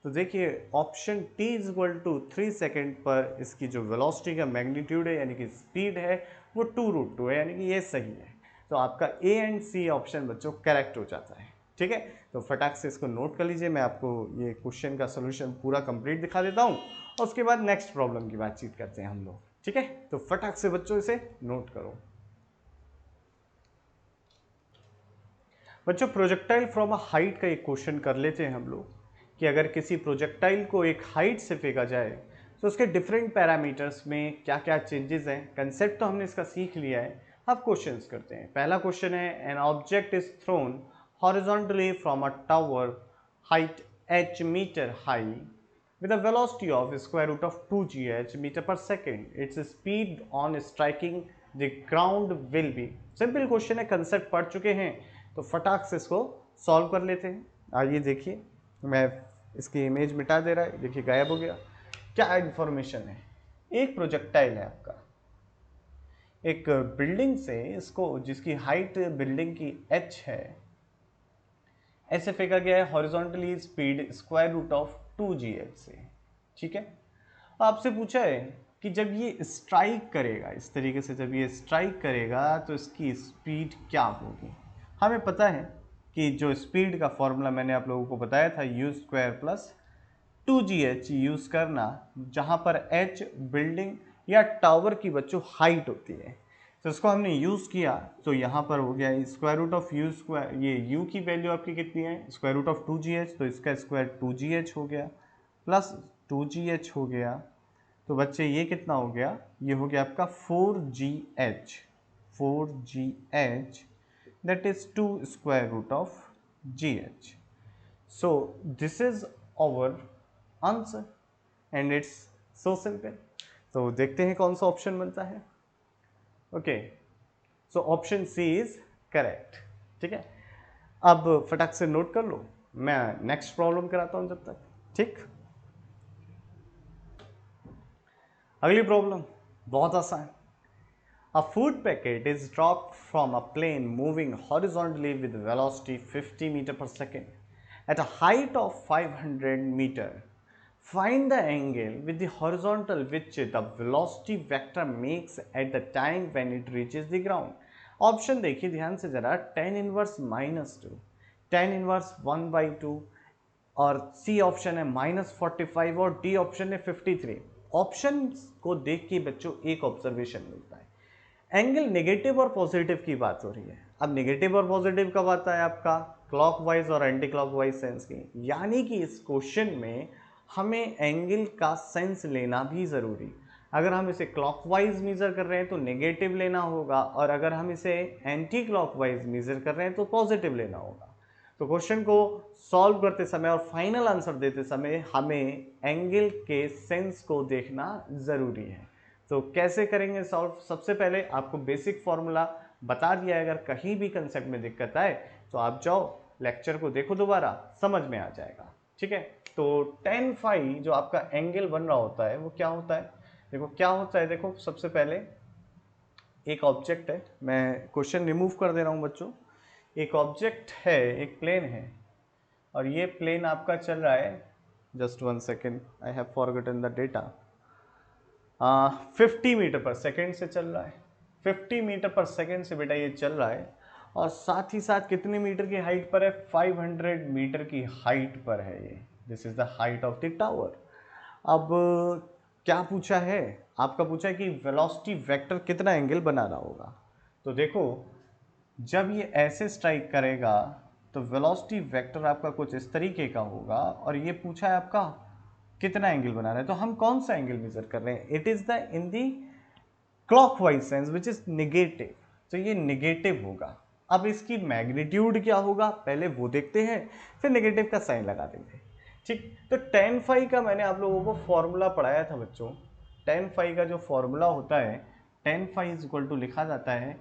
तो देखिए option t is equal to 3 second पर इसकी जो वेलोसिटी का मैग्नीट्यूड है यानी कि स्पीड है वो 2√2 है, यानी कि ये सही है। तो आपका ए एंड सी ऑप्शन बच्चों करेक्ट हो जाता है। ठीक है, तो फटाक से इसको नोट कर लीजिए। मैं आपको ये क्वेश्चन का सोल्यूशन पूरा कंप्लीट दिखा देता हूँ और उसके बाद नेक्स्ट प्रॉब्लम की बातचीत करते हैं हम लोग। ठीक है, तो फटाक से बच्चों इसे नोट करो। बच्चों प्रोजेक्टाइल फ्रॉम अ हाइट का एक क्वेश्चन कर लेते हैं हम लोग, कि अगर किसी प्रोजेक्टाइल को एक हाइट से फेंका जाए तो उसके डिफरेंट पैरामीटर्स में क्या क्या चेंजेस हैं। कंसेप्ट तो हमने इसका सीख लिया है, अब क्वेश्चंस करते हैं। पहला क्वेश्चन है, an object is thrown horizontally from a tower height h metre high with a velocity of square root of 2gh meter per second. Its speed on striking the ground will be। Simple question है, कंसेप्ट पढ़ चुके हैं तो फटाक से इसको सॉल्व कर लेते हैं। आइए देखिए, मैं इसकी इमेज मिटा दे रहा है, देखिए गायब हो गया। क्या इंफॉर्मेशन है, एक प्रोजेक्टाइल है आपका एक बिल्डिंग से, इसको जिसकी हाइट बिल्डिंग की h है, ऐसे फेंका गया है horizontally speed square root of 2gh से। ठीक है, आपसे पूछा है कि जब ये स्ट्राइक करेगा इस तरीके से, जब ये स्ट्राइक करेगा तो इसकी स्पीड क्या होगी। हमें पता है कि जो स्पीड का फॉर्मूला मैंने आप लोगों को बताया था u square plus 2gh use करना, जहाँ पर h बिल्डिंग या टावर की बच्चों हाइट होती है। तो इसको हमने यूज़ किया तो यहाँ पर हो गया square root of u square, ये u की वैल्यू आपकी कितनी है स्क्वायर रूट ऑफ 2gh, तो इसका स्क्वायर 2gh हो गया प्लस 2gh हो गया। तो बच्चे ये कितना हो गया, ये हो गया आपका 4gh, 4gh that is 2 square root of gh. So this is our answer and it's so simple. तो देखते हैं कौन सा ऑप्शन बनता है। Okay, so option C is correct. ठीक है, अब फटाक से नोट कर लो, मैं नेक्स्ट प्रॉब्लम कराता हूं जब तक। ठीक, अगली प्रॉब्लम बहुत आसान। A food packet is dropped from a plane moving horizontally with velocity 50 meter per second at a height of 500 meter. Find the angle with the horizontal which the velocity vector makes at the time when it reaches the ground. Option देखिए ध्यान से जरा, tan इनवर्स -2, tan इनवर्स 1/2 और सी ऑप्शन है -45 और डी ऑप्शन है 53। ऑप्शन को देख के बच्चों एक ऑब्जर्वेशन मिलता है, एंगल नेगेटिव और पॉजिटिव की बात हो रही है। अब नेगेटिव और पॉजिटिव कब आता है आपका, क्लॉकवाइज और एंटी क्लॉकवाइज सेंस की, यानी कि इस क्वेश्चन में हमें एंगल का सेंस लेना भी ज़रूरी। अगर हम इसे क्लॉकवाइज मेजर कर रहे हैं तो नेगेटिव लेना होगा, और अगर हम इसे एंटी क्लॉकवाइज मेजर कर रहे हैं तो पॉजिटिव लेना होगा। तो क्वेश्चन को सॉल्व करते समय और फाइनल आंसर देते समय हमें एंगल के सेंस को देखना ज़रूरी है। तो कैसे करेंगे सॉल्व, सबसे पहले आपको बेसिक फॉर्मूला बता दिया है। अगर कहीं भी कंसेप्ट में दिक्कत आए तो आप जाओ लेक्चर को देखो दोबारा, समझ में आ जाएगा। ठीक है, तो tan फाई जो आपका एंगल बन रहा होता है वो क्या होता है, देखो क्या होता है। देखो सबसे पहले एक ऑब्जेक्ट है, मैं क्वेश्चन रिमूव कर दे रहा हूँ बच्चों। एक ऑब्जेक्ट है, एक प्लेन है, और ये प्लेन आपका चल रहा है, just 1 second, I have forgotten the data, 50 metre पर सेकेंड से चल रहा है। 50 मीटर पर सेकेंड से बेटा ये चल रहा है, और साथ ही साथ कितने मीटर की हाइट पर है, 500 मीटर की हाइट पर है ये। This is the height of the tower. अब क्या पूछा है, आपका पूछा है कि वेलोसिटी वेक्टर कितना एंगल बना रहा होगा। तो देखो जब ये ऐसे स्ट्राइक करेगा तो वेलोसिटी वेक्टर आपका कुछ इस तरीके का होगा, और ये पूछा है आपका कितना एंगल बना रहा है। तो हम कौन सा एंगल मेजर कर रहे हैं, it is the in the clockwise sense which is negative, तो ये निगेटिव होगा। अब इसकी मैग्नीट्यूड क्या होगा पहले वो देखते हैं, फिर निगेटिव का साइन लगा देंगे। ठीक, तो tan फाई का मैंने आप लोगों को फॉर्मूला पढ़ाया था बच्चों। tan फाई का जो फॉर्मूला होता है, tan phi is equal to लिखा जाता है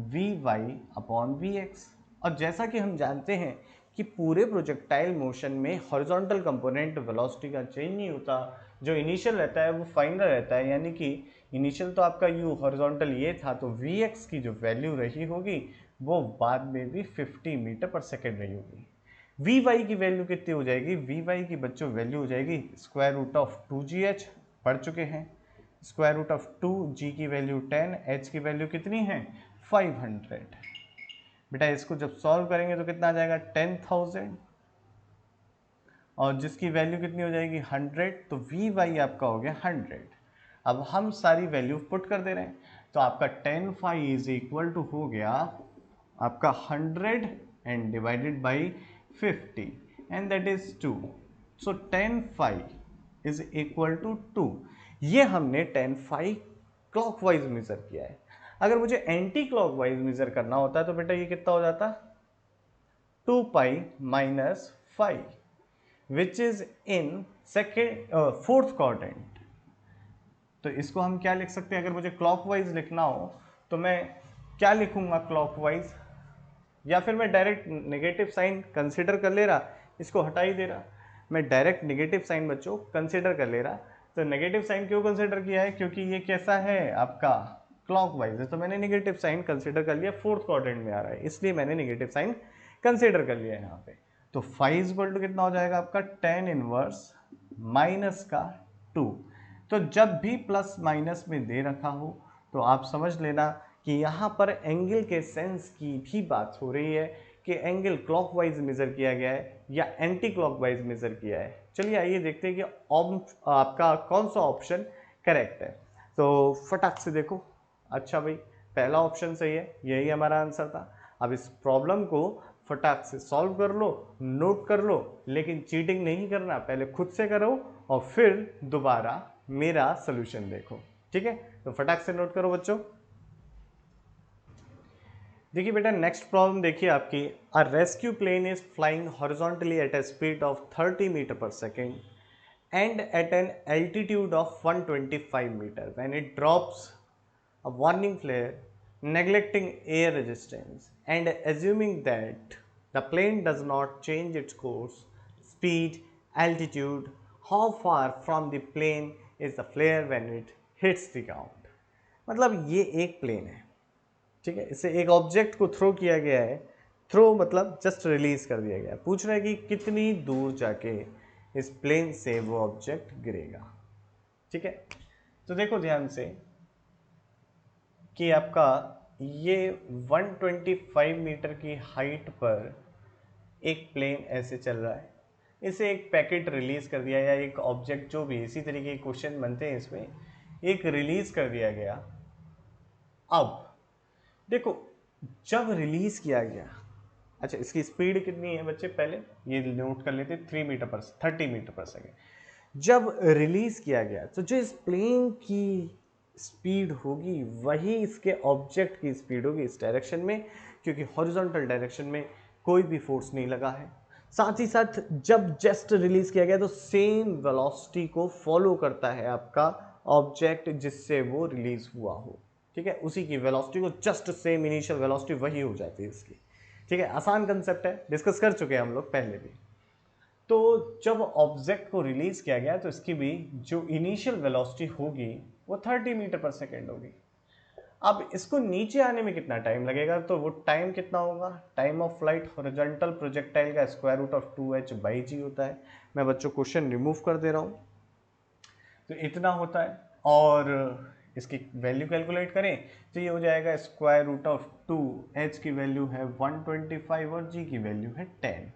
Vy/Vx। और जैसा कि हम जानते हैं कि पूरे प्रोजेक्टाइल मोशन में हॉरिजॉन्टल कंपोनेंट वेलोसिटी का चेंज नहीं होता, जो इनिशियल रहता है वो फाइनल रहता है, यानी कि इनिशियल तो आपका u हॉरिजॉन्टल ये था, तो Vx की जो वैल्यू रही होगी वो बाद में भी 50 मीटर पर सेकेंड रही होगी। Vy की वैल्यू कितनी हो जाएगी, Vy की बच्चों वैल्यू हो जाएगी स्क्वायर रूट ऑफ 2gh, पढ़ चुके हैं, स्क्वायर रूट ऑफ 2g की वैल्यू 10, h की वैल्यू कितनी है 500। बेटा इसको जब सॉल्व करेंगे तो कितना आ जाएगा 10,000, और जिसकी वैल्यू कितनी हो जाएगी 100, तो Vy आपका हो गया 100। अब हम सारी वैल्यू पुट कर दे रहे हैं, तो आपका tan phi is equal to हो गया आपका 100 and divided by 50 and that is 2, so tan phi is equal to 2। ये हमने tan फाई क्लॉकवाइज मेजर किया है। अगर मुझे एंटी क्लॉकवाइज मेजर करना होता है तो बेटा ये कितना हो जाता, 2 pi minus 5 which is in second fourth quadrant. तो इसको हम क्या लिख सकते हैं, अगर मुझे क्लॉकवाइज लिखना हो तो मैं क्या लिखूंगा क्लॉकवाइज, या फिर मैं डायरेक्ट नेगेटिव साइन कंसिडर कर ले रहा, इसको हटा ही दे रहा। मैं डायरेक्ट नेगेटिव साइन बच्चों कंसिडर कर ले रहा। तो नेगेटिव साइन क्यों कंसिडर किया है, क्योंकि ये कैसा है आपका क्लॉकवाइज है, तो मैंने नेगेटिव साइन कंसिडर कर लिया, फोर्थ क्वाड्रेंट में आ रहा है इसलिए मैंने नेगेटिव साइन कंसिडर कर लिया यहाँ पे। तो फाई इक्वल टू कितना हो जाएगा आपका tan इनवर्स माइनस का 2। तो जब भी प्लस माइनस में दे रखा हो तो आप समझ लेना कि यहाँ पर एंगल के सेंस की भी बात हो रही है कि एंगल क्लॉकवाइज मेजर किया गया है या एंटी क्लॉकवाइज मेजर किया है। चलिए आइए देखते हैं कि आपका कौन सा ऑप्शन करेक्ट है। तो फटाक से देखो, अच्छा भाई पहला ऑप्शन सही है, यही हमारा आंसर था। अब इस प्रॉब्लम को फटाक से सॉल्व कर लो, नोट कर लो, लेकिन चीटिंग नहीं करना, पहले खुद से करो और फिर दोबारा मेरा सोल्यूशन देखो, ठीक है। तो फटाक से नोट करो बच्चों। देखिए बेटा नेक्स्ट प्रॉब्लम देखिए आपकी, a rescue plane is flying horizontally at a speed of 30 metre पर second and at an altitude of 125 meter when it drops a warning flare, neglecting air resistance and assuming that the plane does not change its course, speed, altitude, how far from the plane is the flare when it hits the ground। मतलब ये एक प्लेन है, ठीक है, इसे एक ऑब्जेक्ट को थ्रो किया गया है, थ्रो मतलब जस्ट रिलीज कर दिया गया, पूछ रहा है कि कितनी दूर जाके इस प्लेन से वो ऑब्जेक्ट गिरेगा, ठीक है। तो देखो ध्यान से कि आपका ये 125 मीटर की हाइट पर एक प्लेन ऐसे चल रहा है, इसे एक पैकेट रिलीज कर दिया या एक ऑब्जेक्ट, जो भी इसी तरीके के क्वेश्चन बनते हैं इसमें, एक रिलीज कर दिया गया। अब देखो जब रिलीज किया गया, अच्छा इसकी स्पीड कितनी है बच्चे, पहले ये नोट कर लेते, 30 मीटर पर सेकेंड। जब रिलीज किया गया तो जो इस प्लेन की स्पीड होगी वही इसके ऑब्जेक्ट की स्पीड होगी इस डायरेक्शन में, क्योंकि हॉरिजॉन्टल डायरेक्शन में कोई भी फोर्स नहीं लगा है। साथ ही साथ जब जस्ट रिलीज किया गया तो सेम वेलोसिटी को फॉलो करता है आपका ऑब्जेक्ट जिससे वो रिलीज हुआ हो, ठीक है, उसी की वेलोसिटी को, जस्ट सेम इनिशियल वेलोसिटी वही हो जाती है इसकी, ठीक है। आसान कंसेप्ट है, डिस्कस कर चुके हैं हम लोग पहले भी। तो जब ऑब्जेक्ट को रिलीज किया गया तो इसकी भी जो इनिशियल वेलोसिटी होगी वो 30 मीटर पर सेकेंड होगी। अब इसको नीचे आने में कितना टाइम लगेगा, तो वो टाइम कितना होगा, time of flight horizontal projectile का स्क्वायर रूट ऑफ 2h/g होता है। मैं बच्चों क्वेश्चन रिमूव कर दे रहा हूँ, तो इतना होता है, और इसकी वैल्यू कैलकुलेट करें तो ये हो जाएगा स्क्वायर रूट ऑफ 2h की वैल्यू है 125 और g की वैल्यू है 10।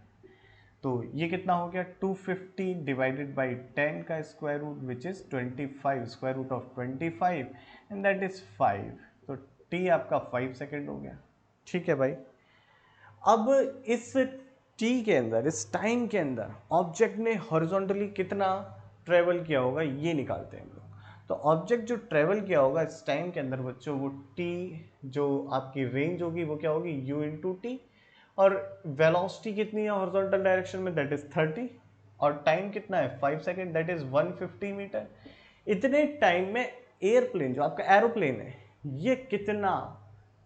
तो ये कितना हो गया, 250 डिवाइडेड बाई 10 का square root which is 25, square root of 25 and that is 5। तो t आपका 5 सेकेंड हो गया, ठीक है भाई। अब इस t के अंदर, इस टाइम के अंदर ऑब्जेक्ट ने हॉरिजॉन्टली कितना ट्रेवल किया होगा ये निकालते हैं हम लोग। तो ऑब्जेक्ट जो ट्रेवल किया होगा इस टाइम के अंदर बच्चों, वो t जो आपकी रेंज होगी वो क्या होगी, u इंटू टी, और वेलोसिटी कितनी है हॉरिजॉन्टल डायरेक्शन में, दैट इज 30, और टाइम कितना है 5 सेकेंड, दैट इज 150 मीटर। इतने टाइम में एयरप्लेन जो आपका एरोप्लेन है ये कितना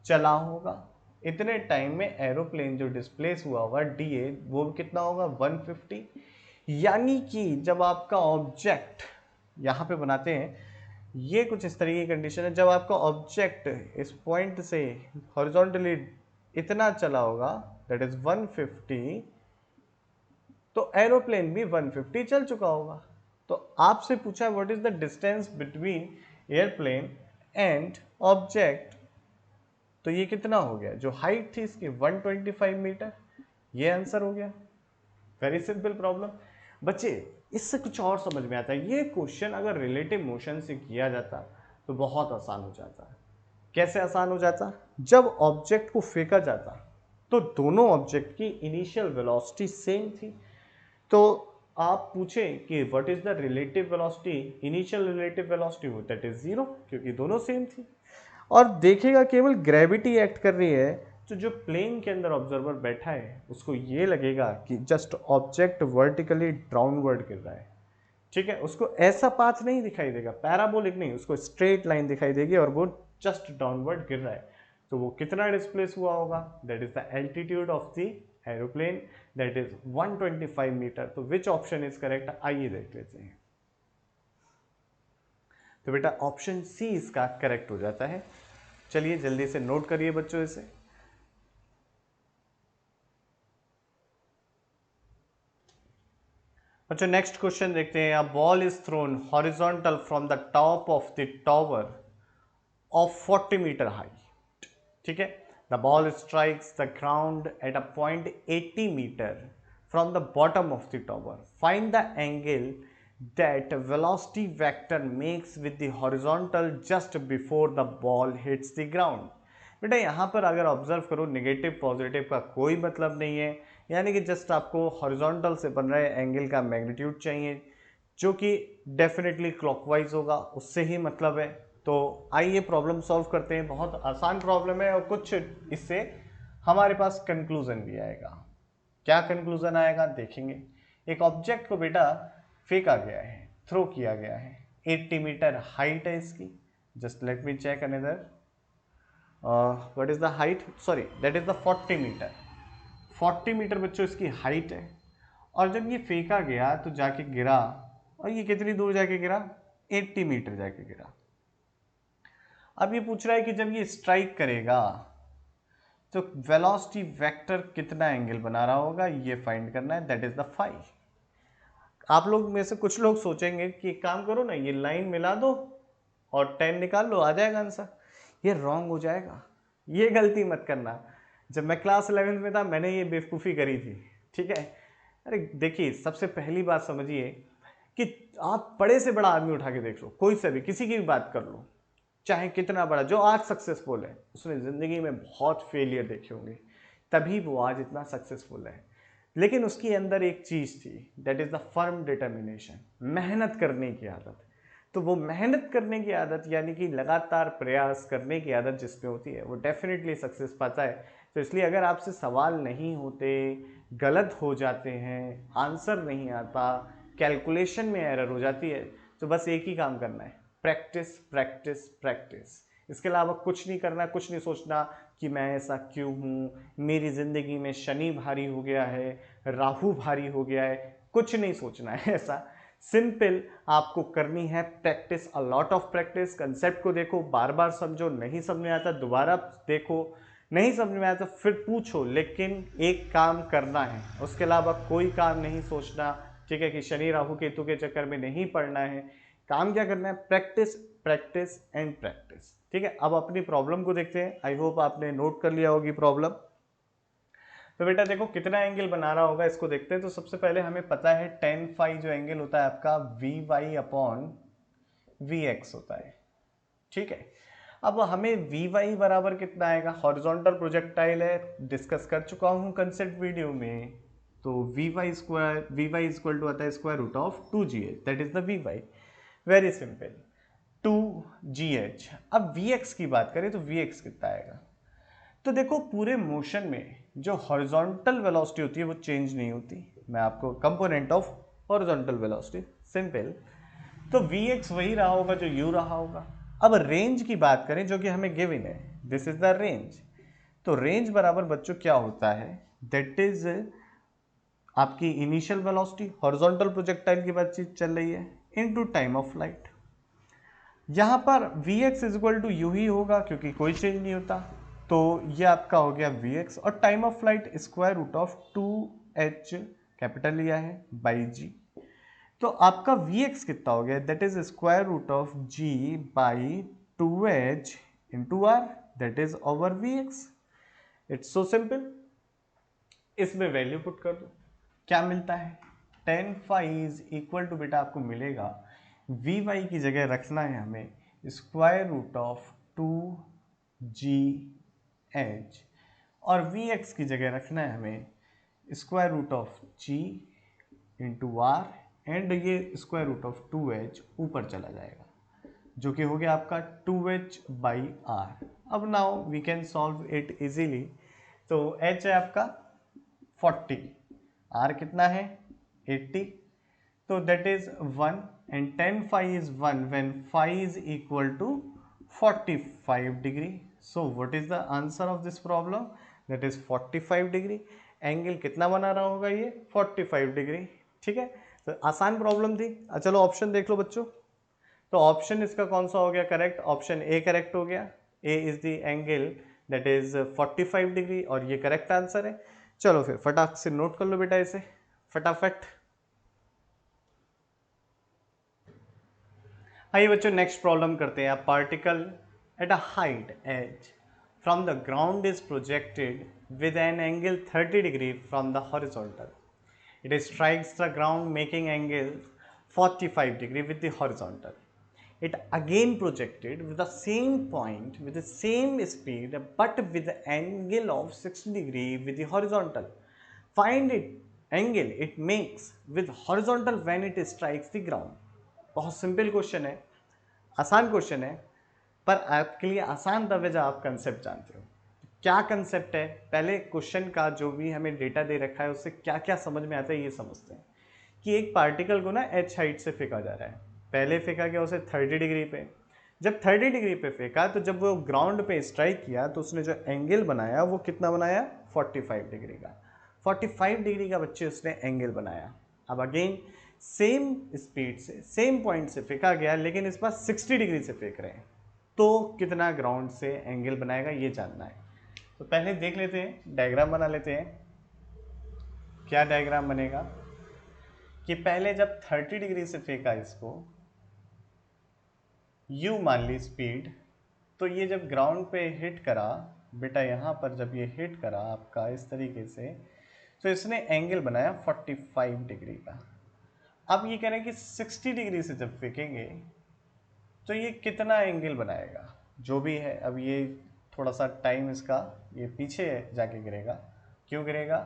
चला होगा, इतने टाइम में एरोप्लेन जो डिस्प्लेस हुआ होगा डी वो कितना होगा 150। यानी कि जब आपका ऑब्जेक्ट यहाँ पे बनाते हैं, ये कुछ इस तरीके की कंडीशन है, जब आपका ऑब्जेक्ट इस पॉइंट से हॉरिजॉन्टली इतना चला होगा दैट इज 150, तो एरोप्लेन भी 150 चल चुका होगा। तो आपसे पूछा what is the distance between airplane and object, तो ये कितना हो गया, जो हाइट थी इसकी 125 मीटर, ये आंसर हो गया। वेरी सिंपल प्रॉब्लम बच्चे, इससे कुछ और समझ में आता है। ये क्वेश्चन अगर रिलेटिव मोशन से किया जाता तो बहुत आसान हो जाता। कैसे आसान हो जाता, जब ऑब्जेक्ट को फेंका जाता तो दोनों ऑब्जेक्ट की इनिशियल वेलोसिटी सेम थी, तो आप पूछें कि what is the relative velocity, initial relative velocity वो दैट इज 0, क्योंकि दोनों सेम थी। और देखेगा केवल ग्रेविटी एक्ट कर रही है, तो जो प्लेन के अंदर ऑब्जर्वर बैठा है उसको ये लगेगा कि जस्ट ऑब्जेक्ट वर्टिकली डाउनवर्ड गिर रहा है, ठीक है, उसको ऐसा पाथ नहीं दिखाई देगा, पैराबोलिक नहीं, उसको स्ट्रेट लाइन दिखाई देगी और वो जस्ट डाउनवर्ड गिर रहा है। तो वो कितना डिस्प्लेस हुआ होगा, that is the altitude of the aeroplane that is 125 metre. तो विच ऑप्शन इज करेक्ट, आइए देख लेते हैं। तो बेटा ऑप्शन सी इसका करेक्ट हो जाता है। चलिए जल्दी से नोट करिए बच्चों इसे। बच्चों नेक्स्ट क्वेश्चन देखते हैं। A ball is thrown horizontal from the top of the tower of 40 metre height. ठीक है, the ball strikes the ground at a point 80 metre from the bottom of the tower. Find the angle that velocity vector makes with the horizontal just before the ball hits the ground। बेटा यहाँ पर अगर ऑब्जर्व करो नेगेटिव पॉजिटिव का कोई मतलब नहीं है, यानी कि जस्ट आपको हॉरिजॉन्टल से बन रहे एंगल का मैग्नीट्यूड चाहिए जो कि डेफिनेटली क्लॉकवाइज होगा, उससे ही मतलब है। तो आइए प्रॉब्लम सॉल्व करते हैं। बहुत आसान प्रॉब्लम है और कुछ इससे हमारे पास कंक्लूजन भी आएगा। क्या कंक्लूजन आएगा देखेंगे। एक ऑब्जेक्ट को बेटा फेंका गया है, थ्रो किया गया है, 80 मीटर हाइट है इसकी। Just let me check another, what is the height, sorry that is the 40 metre. 40 metre बच्चों इसकी हाइट है। और जब ये फेंका गया तो जाके गिरा, और ये कितनी दूर जाके गिरा, 80 मीटर जाके गिरा। अब ये पूछ रहा है कि जब ये स्ट्राइक करेगा तो वेलोसिटी वेक्टर कितना एंगल बना रहा होगा, ये फाइंड करना है, दैट इज द फाई। आप लोग में से कुछ लोग सोचेंगे कि एक काम करो ना, ये लाइन मिला दो और 10 निकाल लो, आ जाएगा आंसर। ये रॉन्ग हो जाएगा, ये गलती मत करना। जब मैं क्लास 11 में था मैंने ये बेवकूफ़ी करी थी, ठीक है। अरे देखिए, सबसे पहली बात समझिए कि आप बड़े से बड़ा आदमी उठा के देख लो, कोई से भी, किसी की भी बात कर लो, चाहे कितना बड़ा, जो आज सक्सेसफुल है उसने ज़िंदगी में बहुत फेलियर देखे होंगे, तभी वो आज इतना सक्सेसफुल है। लेकिन उसके अंदर एक चीज़ थी, that is the firm determination, मेहनत करने की आदत। तो वो मेहनत करने की आदत यानी कि लगातार प्रयास करने की आदत जिसमें होती है वो डेफिनेटली सक्सेस पाता है। तो इसलिए अगर आपसे सवाल नहीं होते, गलत हो जाते हैं, आंसर नहीं आता, कैलकुलेशन में एरर हो जाती है, तो बस एक ही काम करना है, प्रैक्टिस प्रैक्टिस प्रैक्टिस। इसके अलावा कुछ नहीं करना, कुछ नहीं सोचना कि मैं ऐसा क्यों हूँ, मेरी ज़िंदगी में शनि भारी हो गया है, राहु भारी हो गया है, कुछ नहीं सोचना है ऐसा। सिंपल आपको करनी है practice, a lot of practice. Concept को देखो, बार बार समझो, नहीं समझ में आता दोबारा देखो, नहीं समझ में आया तो फिर पूछो, लेकिन एक काम करना है, उसके अलावा कोई काम नहीं सोचना, ठीक है, कि शनि राहु केतु के चक्कर में नहीं पड़ना है। काम क्या करना है, प्रैक्टिस प्रैक्टिस एंड प्रैक्टिस। ठीक है, अब अपनी प्रॉब्लम को देखते हैं। आई होप आपने नोट कर लिया होगी प्रॉब्लम। तो बेटा देखो कितना एंगल बना रहा होगा इसको देखते हैं। तो सबसे पहले हमें पता है tan फाई जो एंगल होता है आपका v y upon v x होता है। ठीक है, अब हमें वी वाई बराबर कितना आएगा, हॉरिजॉन्टल प्रोजेक्टाइल है, डिस्कस कर चुका हूँ कंसेप्ट वीडियो में। तो वी वाई इक्वल टू आता है square root of 2gh, that is the v y. Very simple, 2gh। अब वी एक्स की बात करें तो वी एक्स कितना आएगा। तो देखो पूरे मोशन में जो हॉरिजॉन्टल वेलोसिटी होती है वो चेंज नहीं होती। मैं आपको component of horizontal velocity, simple, तो वी एक्स वही रहा होगा जो यू रहा होगा। अब रेंज की बात करें जो कि हमें गिवन है, दिस इज द रेंज। तो रेंज बराबर बच्चों क्या होता है, दैट इज आपकी इनिशियल वेलोसिटी, हॉरिजॉन्टल प्रोजेक्टाइल की बातचीत चल रही है, इनटू टाइम ऑफ फ्लाइट। यहाँ पर v x is equal to u ही होगा क्योंकि कोई चेंज नहीं होता। तो ये आपका हो गया वी एक्स, और time of flight square root of 2h capital लिया है बाई जी। तो आपका वी एक्स कितना हो गया, that is square root of g by 2h into r, that is over v x. It's so simple. इसमें वैल्यू पुट कर दो, क्या मिलता है, tan phi is equal to बेटा आपको मिलेगा, वी वाई की जगह रखना है हमें स्क्वायर रूट ऑफ 2gh, और वी एक्स की जगह रखना है हमें square root of g into r, and ये स्क्वायर रूट ऑफ 2h ऊपर चला जाएगा जो कि हो गया आपका 2h बाई आर। अब now we can solve it easily. तो h है आपका 40, r कितना है 80, तो that is 1 and tan phi is 1 when phi is equal to 45 degree. So what is the answer of this problem, that is 45 degree. Angle कितना बना रहा होगा ये 45 डिग्री। ठीक है, तो आसान प्रॉब्लम थी। चलो ऑप्शन देख लो बच्चों। तो ऑप्शन इसका कौन सा हो गया करेक्ट, ऑप्शन ए करेक्ट हो गया। A is the angle that is 45 degree और ये करेक्ट आंसर है। चलो फिर फटाक से नोट कर लो बेटा इसे फटाफट। आइए बच्चों नेक्स्ट प्रॉब्लम करते हैं। Particle at a height h from the ground is projected with an angle 30 degree from the horizontal. It strikes the ground making angle 45 degree with the horizontal. It again projected with the same point with the same speed but with the angle of 60 degree with the horizontal. Find it angle it makes with horizontal when it strikes the ground. बहुत सिंपल क्वेश्चन है, आसान क्वेश्चन है, पर आपके लिए आसान तब जब आप कंसेप्ट जानते हो। क्या कंसेप्ट है, पहले क्वेश्चन का जो भी हमें डेटा दे रखा है उससे क्या क्या समझ में आता है ये समझते हैं। कि एक पार्टिकल को ना एच हाइट से फेंका जा रहा है। पहले फेंका गया उसे 30 डिग्री पे। जब 30 डिग्री पे फेंका तो जब वो ग्राउंड पे स्ट्राइक किया तो उसने जो एंगल बनाया वो कितना बनाया 45 डिग्री का। 45 डिग्री का बच्चे उसने एंगल बनाया। अब अगेन सेम स्पीड से सेम पॉइंट से फेंका गया लेकिन इस बार 60 डिग्री से फेंक रहे हैं, तो कितना ग्राउंड से एंगल बनाएगा ये जानना है। तो पहले देख लेते हैं, डायग्राम बना लेते हैं। क्या डायग्राम बनेगा कि पहले जब 30 डिग्री से फेंका इसको, यू मान ली स्पीड, तो ये जब ग्राउंड पे हिट करा बेटा, यहाँ पर जब ये हिट करा आपका इस तरीके से, तो इसने एंगल बनाया 45 डिग्री का। अब ये कह रहे हैं कि 60 डिग्री से जब फेंकेंगे तो ये कितना एंगल बनाएगा जो भी है। अब ये थोड़ा सा टाइम इसका ये पीछे जाके गिरेगा। क्यों गिरेगा,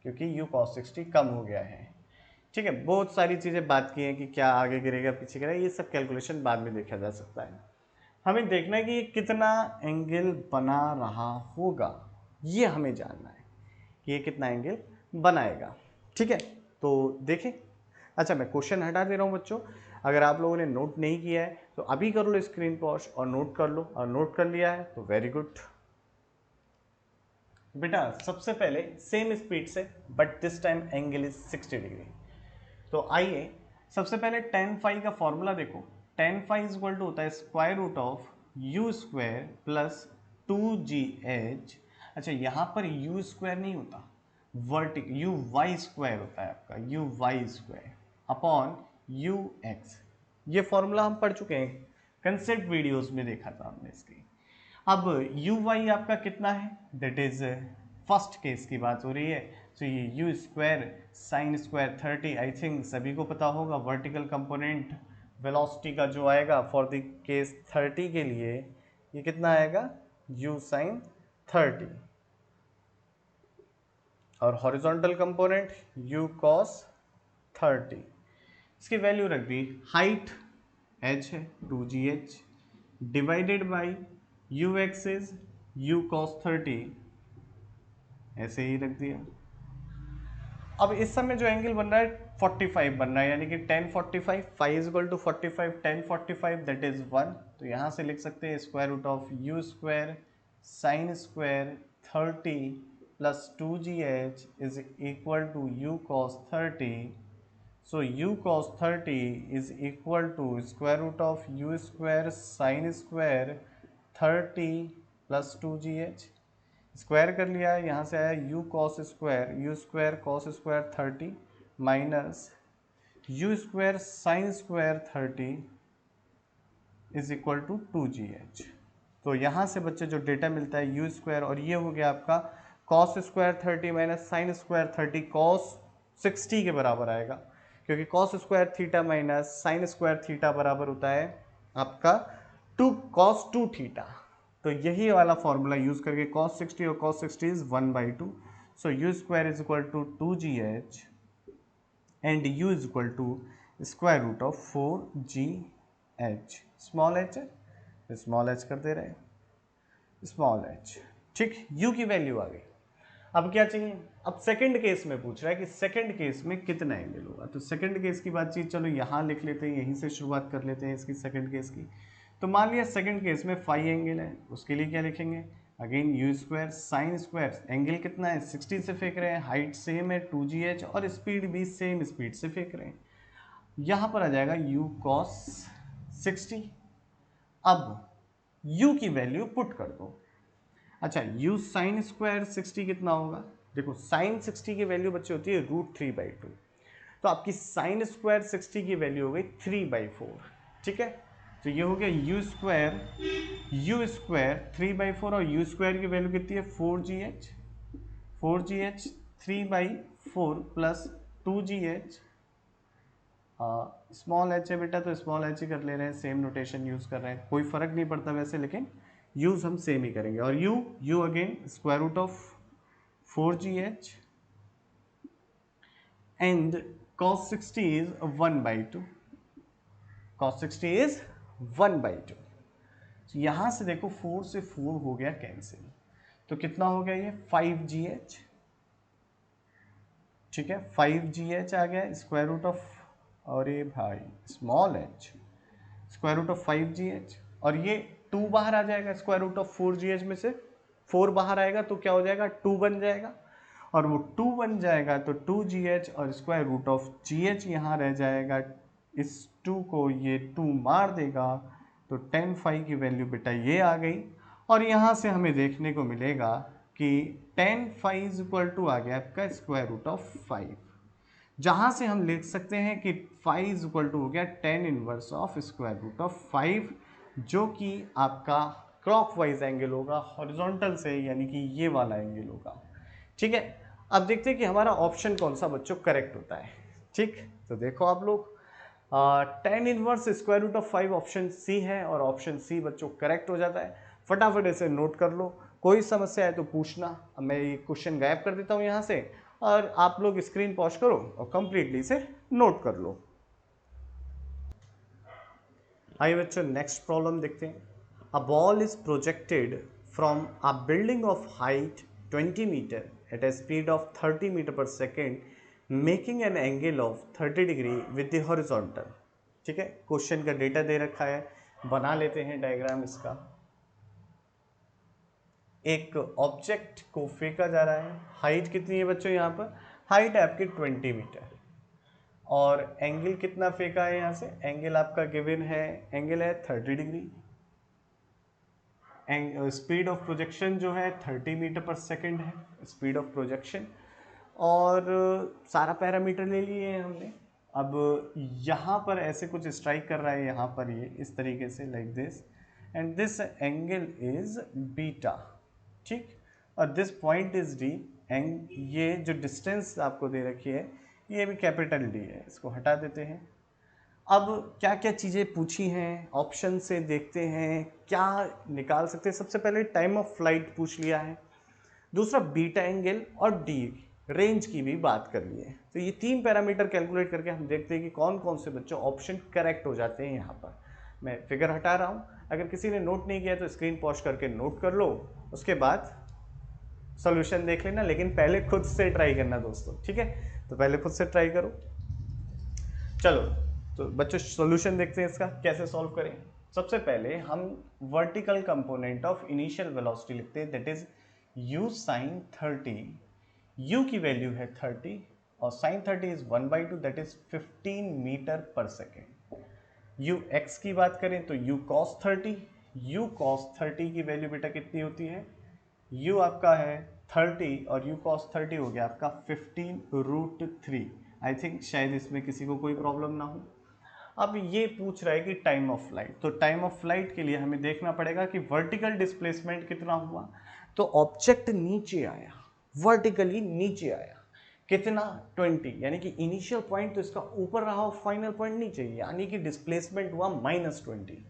क्योंकि u cos 60 कम हो गया है। ठीक है, बहुत सारी चीज़ें बात की हैं कि क्या आगे गिरेगा पीछे गिरेगा, ये सब कैलकुलेशन बाद में देखा जा सकता है। हमें देखना है कि ये कितना एंगल बना रहा होगा, ये हमें जानना है कि ये कितना एंगल बनाएगा। ठीक है, तो देखें। अच्छा, मैं क्वेश्चन हटा दे रहा हूँ बच्चों। अगर आप लोगों ने नोट नहीं किया है तो अभी कर लो स्क्रीन पॉज और नोट कर लो, और नोट कर लिया है तो वेरी गुड। बेटा सबसे पहले सेम स्पीड से but this time angle is 60 degree. तो आइए सबसे पहले tan फाई का फॉर्मूला देखो। tan phi is equal to होता है square root of u square plus 2gh। अच्छा, यहाँ पर यू स्क्वायर नहीं होता, वर्टिक यू वाई स्क्वायर होता है आपका, u y square upon u x. ये फॉर्मूला हम पढ़ चुके हैं, कंसेप्ट वीडियोस में देखा था हमने इसकी। अब यू वाई आपका कितना है, दैट इज फर्स्ट केस की बात हो रही है, तो ये you square sine square 30 I think सभी को पता होगा। वर्टिकल कंपोनेंट वेलोसिटी का जो आएगा फॉर द केस 30 के लिए ये कितना आएगा यू साइन 30, और हॉरिजॉन्टल कंपोनेंट यू कॉस 30। इसकी वैल्यू रख दी, हाइट h है 2gh divided by you x is you cos 30, ऐसे ही रख दिया। अब इस समय जो एंगल बन रहा है 45 बन रहा है, यानी कि tan 45 phi is equal to 45 tan 45 that is 1। तो यहाँ से लिख सकते हैं square root of u square sine square 30 plus 2gh is equal to u cos 30। So u cos 30 is equal to square root of u square sin square 30 plus 2gh। Square कर लिया है, यहाँ से आया u square cos square 30 minus u square sine square 30 is equal to 2gh। तो यहाँ से बच्चे जो डेटा मिलता है u स्क्वायर, और ये हो गया आपका cos square 30 minus sign square 30 cos 60 के बराबर आएगा, क्योंकि cos square theta minus sign square theta बराबर होता है आपका 2 cos 2 थीटा। तो यही वाला फॉर्मूला यूज करके cos 60 और cos 60 is 1/2। So u square is equal to 2gh and u is equal to square root of 4gh। Small h है, स्मॉल h कर दे रहे हैं, स्मॉल h। ठीक, u की वैल्यू आ गई। अब क्या चाहिए, अब सेकंड केस में पूछ रहा है कि सेकंड केस में कितना एंगल होगा। तो सेकंड केस की बातचीत चलो यहाँ लिख लेते हैं, यहीं से शुरुआत कर लेते हैं इसकी सेकंड केस की। तो मान लिया सेकंड केस में फाई एंगल है, उसके लिए क्या लिखेंगे again you square sine square, angle कितना है 60 से फेंक रहे हैं, हाइट सेम है 2gh और स्पीड भी सेम स्पीड से फेंक रहे हैं। यहाँ पर आ जाएगा u cos 60। अब u की वैल्यू पुट कर दो। अच्छा u साइन स्क्वायर 60 कितना होगा, देखो साइन 60 की वैल्यू बच्चे होती है √3/2, तो आपकी साइन स्क्वायर 60 की वैल्यू हो गई 3/4। ठीक है, तो ये हो गया u स्क्वायर 3/4 और u स्क्वायर की वैल्यू कितनी है 4gh, 3/4 plus 2gh, small H है बेटा तो स्मॉल एच ही कर ले रहे हैं, सेम नोटेशन यूज कर रहे हैं, कोई फर्क नहीं पड़ता वैसे, लेकिन यूज हम सेम ही करेंगे। और u again square root of 4gh and cos 60 is 1/2, cos 60 is 1/2। यहां से देखो 4 से 4 हो गया कैंसिल, तो कितना हो गया ये 5gh। ठीक है 5gh आ गया स्क्वायर रूट ऑफ, अरे भाई small h square root of 5gh, और ये 2 बाहर आ जाएगा स्क्वायर रूट ऑफ 4gh में से 4 बाहर आएगा तो क्या हो जाएगा 2 बन जाएगा, और वो 2 बन जाएगा तो 2gh और स्क्वायर रूट ऑफ gh यहाँ रह जाएगा, इस 2 को ये 2 मार देगा तो tan phi की वैल्यू बेटा ये आ गई। और यहाँ से हमें देखने को मिलेगा कि tan phi is equal to आ गया आपका स्क्वायर रूट ऑफ 5, जहाँ से हम लिख सकते हैं कि phi इज इक्वल टू हो गया tan inverse of square root of 5, जो कि आपका क्लॉकवाइज एंगल होगा हॉरिजॉन्टल से, यानी कि ये वाला एंगल होगा। ठीक है, अब देखते हैं कि हमारा ऑप्शन कौन सा बच्चों करेक्ट होता है। ठीक, तो देखो आप लोग tan inverse square root of 5 option C है, और ऑप्शन सी बच्चों करेक्ट हो जाता है। फटाफट इसे नोट कर लो, कोई समस्या है तो पूछना। अब मैं ये क्वेश्चन गायब कर देता हूँ यहाँ से, और आप लोग स्क्रीन पॉज करो और कंप्लीटली इसे नोट कर लो। आइए बच्चों नेक्स्ट प्रॉब्लम देखते हैं। A ball is projected from a building of height 20 meter at a speed of 30 metre पर second making an angle of 30 degree with the horizontal. ठीक है, क्वेश्चन का डेटा दे रखा है, बना लेते हैं डायग्राम इसका। एक ऑब्जेक्ट को फेंका जा रहा है, हाइट कितनी है बच्चों, यहाँ पर हाइट है आपकी 20 मीटर, और एंगल कितना फेंका है यहाँ से, एंगल आपका गिवन है, एंगल है 30 डिग्री। स्पीड ऑफ प्रोजेक्शन जो है 30 मीटर पर सेकेंड है स्पीड ऑफ प्रोजेक्शन, और सारा पैरामीटर ले लिए हैं हमने। अब यहाँ पर ऐसे कुछ स्ट्राइक कर रहा है, यहाँ पर ये इस तरीके से like this, and this angle is beta. ठीक, और this point is D, and ये जो डिस्टेंस आपको दे रखी है ये भी कैपिटल डी है, इसको हटा देते हैं। अब क्या क्या चीज़ें पूछी हैं ऑप्शन से देखते हैं क्या निकाल सकते हैं। सबसे पहले टाइम ऑफ फ्लाइट पूछ लिया है, दूसरा बीटा एंगल और डी रेंज की भी बात कर ली है। तो ये 3 पैरामीटर कैलकुलेट करके हम देखते हैं कि कौन कौन से बच्चों ऑप्शन करेक्ट हो जाते हैं। यहाँ पर मैं फिगर हटा रहा हूँ, अगर किसी ने नोट नहीं किया तो स्क्रीन पॉज करके नोट कर लो, उसके बाद सॉल्यूशन देख लेना, लेकिन पहले खुद से ट्राई करना दोस्तों। ठीक है, तो पहले खुद से ट्राई करो। चलो तो बच्चों सॉल्यूशन देखते हैं इसका कैसे सॉल्व करें। सबसे पहले हम vertical component of initial velocity लिखते हैं, that is u sin 30, u की वैल्यू है 30 और sin 30 is 1/2, that is 15 metre पर सेकेंड। u x की बात करें तो u cos 30, u cos 30 की वैल्यू बेटा कितनी होती है, u आपका है 30 और u cos 30 हो गया आपका 15√3। आई थिंक शायद इसमें किसी को कोई प्रॉब्लम ना हो। अब ये पूछ रहा है कि टाइम ऑफ फ्लाइट, तो टाइम ऑफ फ्लाइट के लिए हमें देखना पड़ेगा कि वर्टिकल डिस्प्लेसमेंट कितना हुआ। तो ऑब्जेक्ट नीचे आया, वर्टिकली नीचे आया, कितना 20, यानी कि इनिशियल पॉइंट तो इसका ऊपर रहा और फाइनल पॉइंट नीचे, यानी कि डिस्प्लेसमेंट हुआ -20।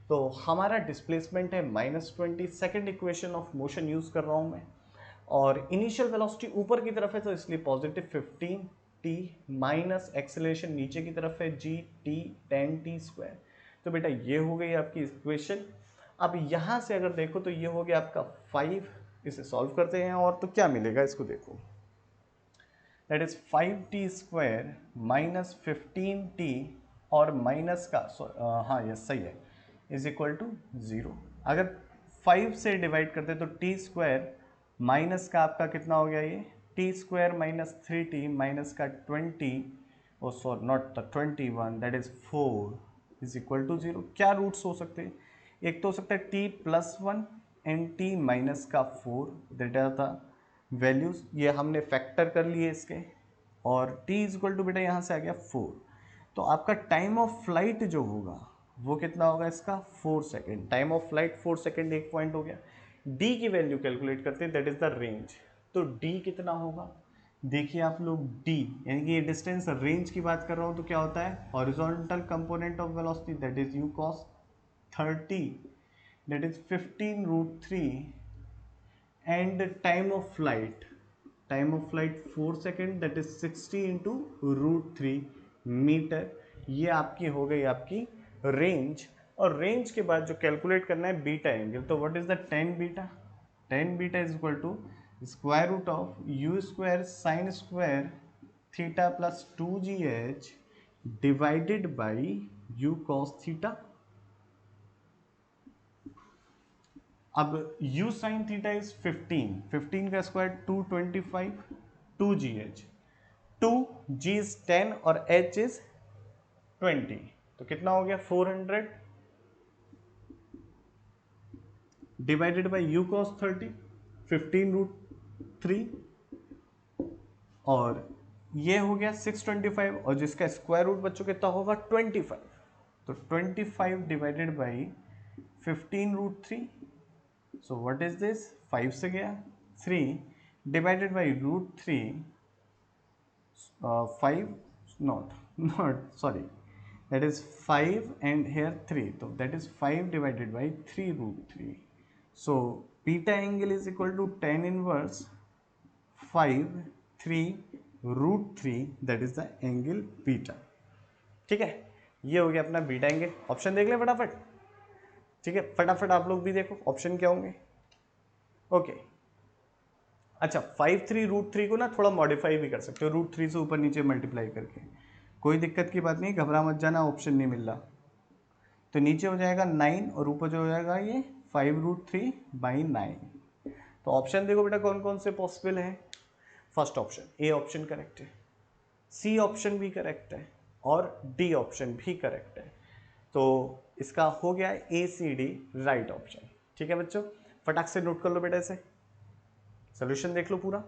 तो हमारा डिस्प्लेसमेंट है -20। Second equation of motion use कर रहा हूं मैं, और इनिशियल वेलोसिटी ऊपर की तरफ है तो इसलिए पॉजिटिव 15 टी माइनस एक्सेलरेशन नीचे की तरफ है G T tan t square. तो बेटा ये हो गई आपकी इक्वेशन। अब यहाँ से अगर देखो तो ये हो गया आपका 5, इसे सॉल्व करते हैं और तो क्या मिलेगा इसको देखो, that is 5t square minus 15t और माइनस का हाँ यस सही है, इज इक्वल टू 0। अगर 5 से डिवाइड करते तो टी स्क्वायर माइनस का आपका कितना हो गया, ये T square minus 3t minus का 20, oh sorry not the 21, that is 4 is equal to 0। क्या रूट्स हो सकते हैं, एक तो हो सकता है t plus 1 and t minus का 4, दैट आर द वैल्यूज, ये हमने फैक्टर कर लिए इसके, और t इज इक्वल टू बेटा यहाँ से आ गया 4। तो आपका टाइम ऑफ फ्लाइट जो होगा वो कितना होगा इसका 4 second, time of flight 4 second, एक पॉइंट हो गया। d की वैल्यू कैलकुलेट करते हैं, दैट इज द रेंज। तो d कितना होगा, देखिए आप लोग d यानी कि ये डिस्टेंस रेंज की बात कर रहा हूँ, तो क्या होता है horizontal component of velocity that is u cos 30, that is 15 root 3 and time of flight 4 second, that is 60 into root 3 metre. ये आपकी हो गई आपकी रेंज। और रेंज के बाद जो कैलकुलेट करना है बीटा एंगल, तो what is the tan beta, tan beta is equal to square root of u square sine square theta plus 2gh divided by u cos theta. अब u साइन थीटा इज 15 का स्क्वायर 225, 2gh, 2g इज 10 और h इज 20, तो कितना हो गया 400 divided by u cos 30, 15 root 3, और ये हो गया 625, और जिसका स्क्वायर रूट बच्चों कितना होगा 25, तो 25 divided by 15 root 3, so what is this 5 से गया 3 divided by root 3, 5 not sorry, that is 5 and here 3, so that is 5 divided by 3 root 3, so beta angle is equal to tan inverse 5 3 root 3, that is the angle beta। ठीक है, ये हो गया अपना बीटा एंगल। ऑप्शन देख ले फटाफट, ठीक है फटाफट आप लोग भी देखो ऑप्शन क्या होंगे। ओके अच्छा 5 3 रूट 3 को ना थोड़ा मॉडिफाई भी कर सकते हो, रूट 3 से ऊपर नीचे मल्टीप्लाई करके, कोई दिक्कत की बात नहीं, घबरा मत जाना, ऑप्शन नहीं मिल रहा। तो नीचे हो जाएगा 9 और ऊपर जो हो जाएगा ये 5 रूट 3 बाई 9। तो ऑप्शन देखो बेटा कौन कौन से पॉसिबल है। First option A option correct है, सी ऑप्शन भी करेक्ट है, और डी ऑप्शन भी करेक्ट है। तो इसका हो गया ए सी डी राइट ऑप्शन। ठीक है बच्चों, फटाक से नोट कर लो बेटा इसे, सोल्यूशन देख लो पूरा।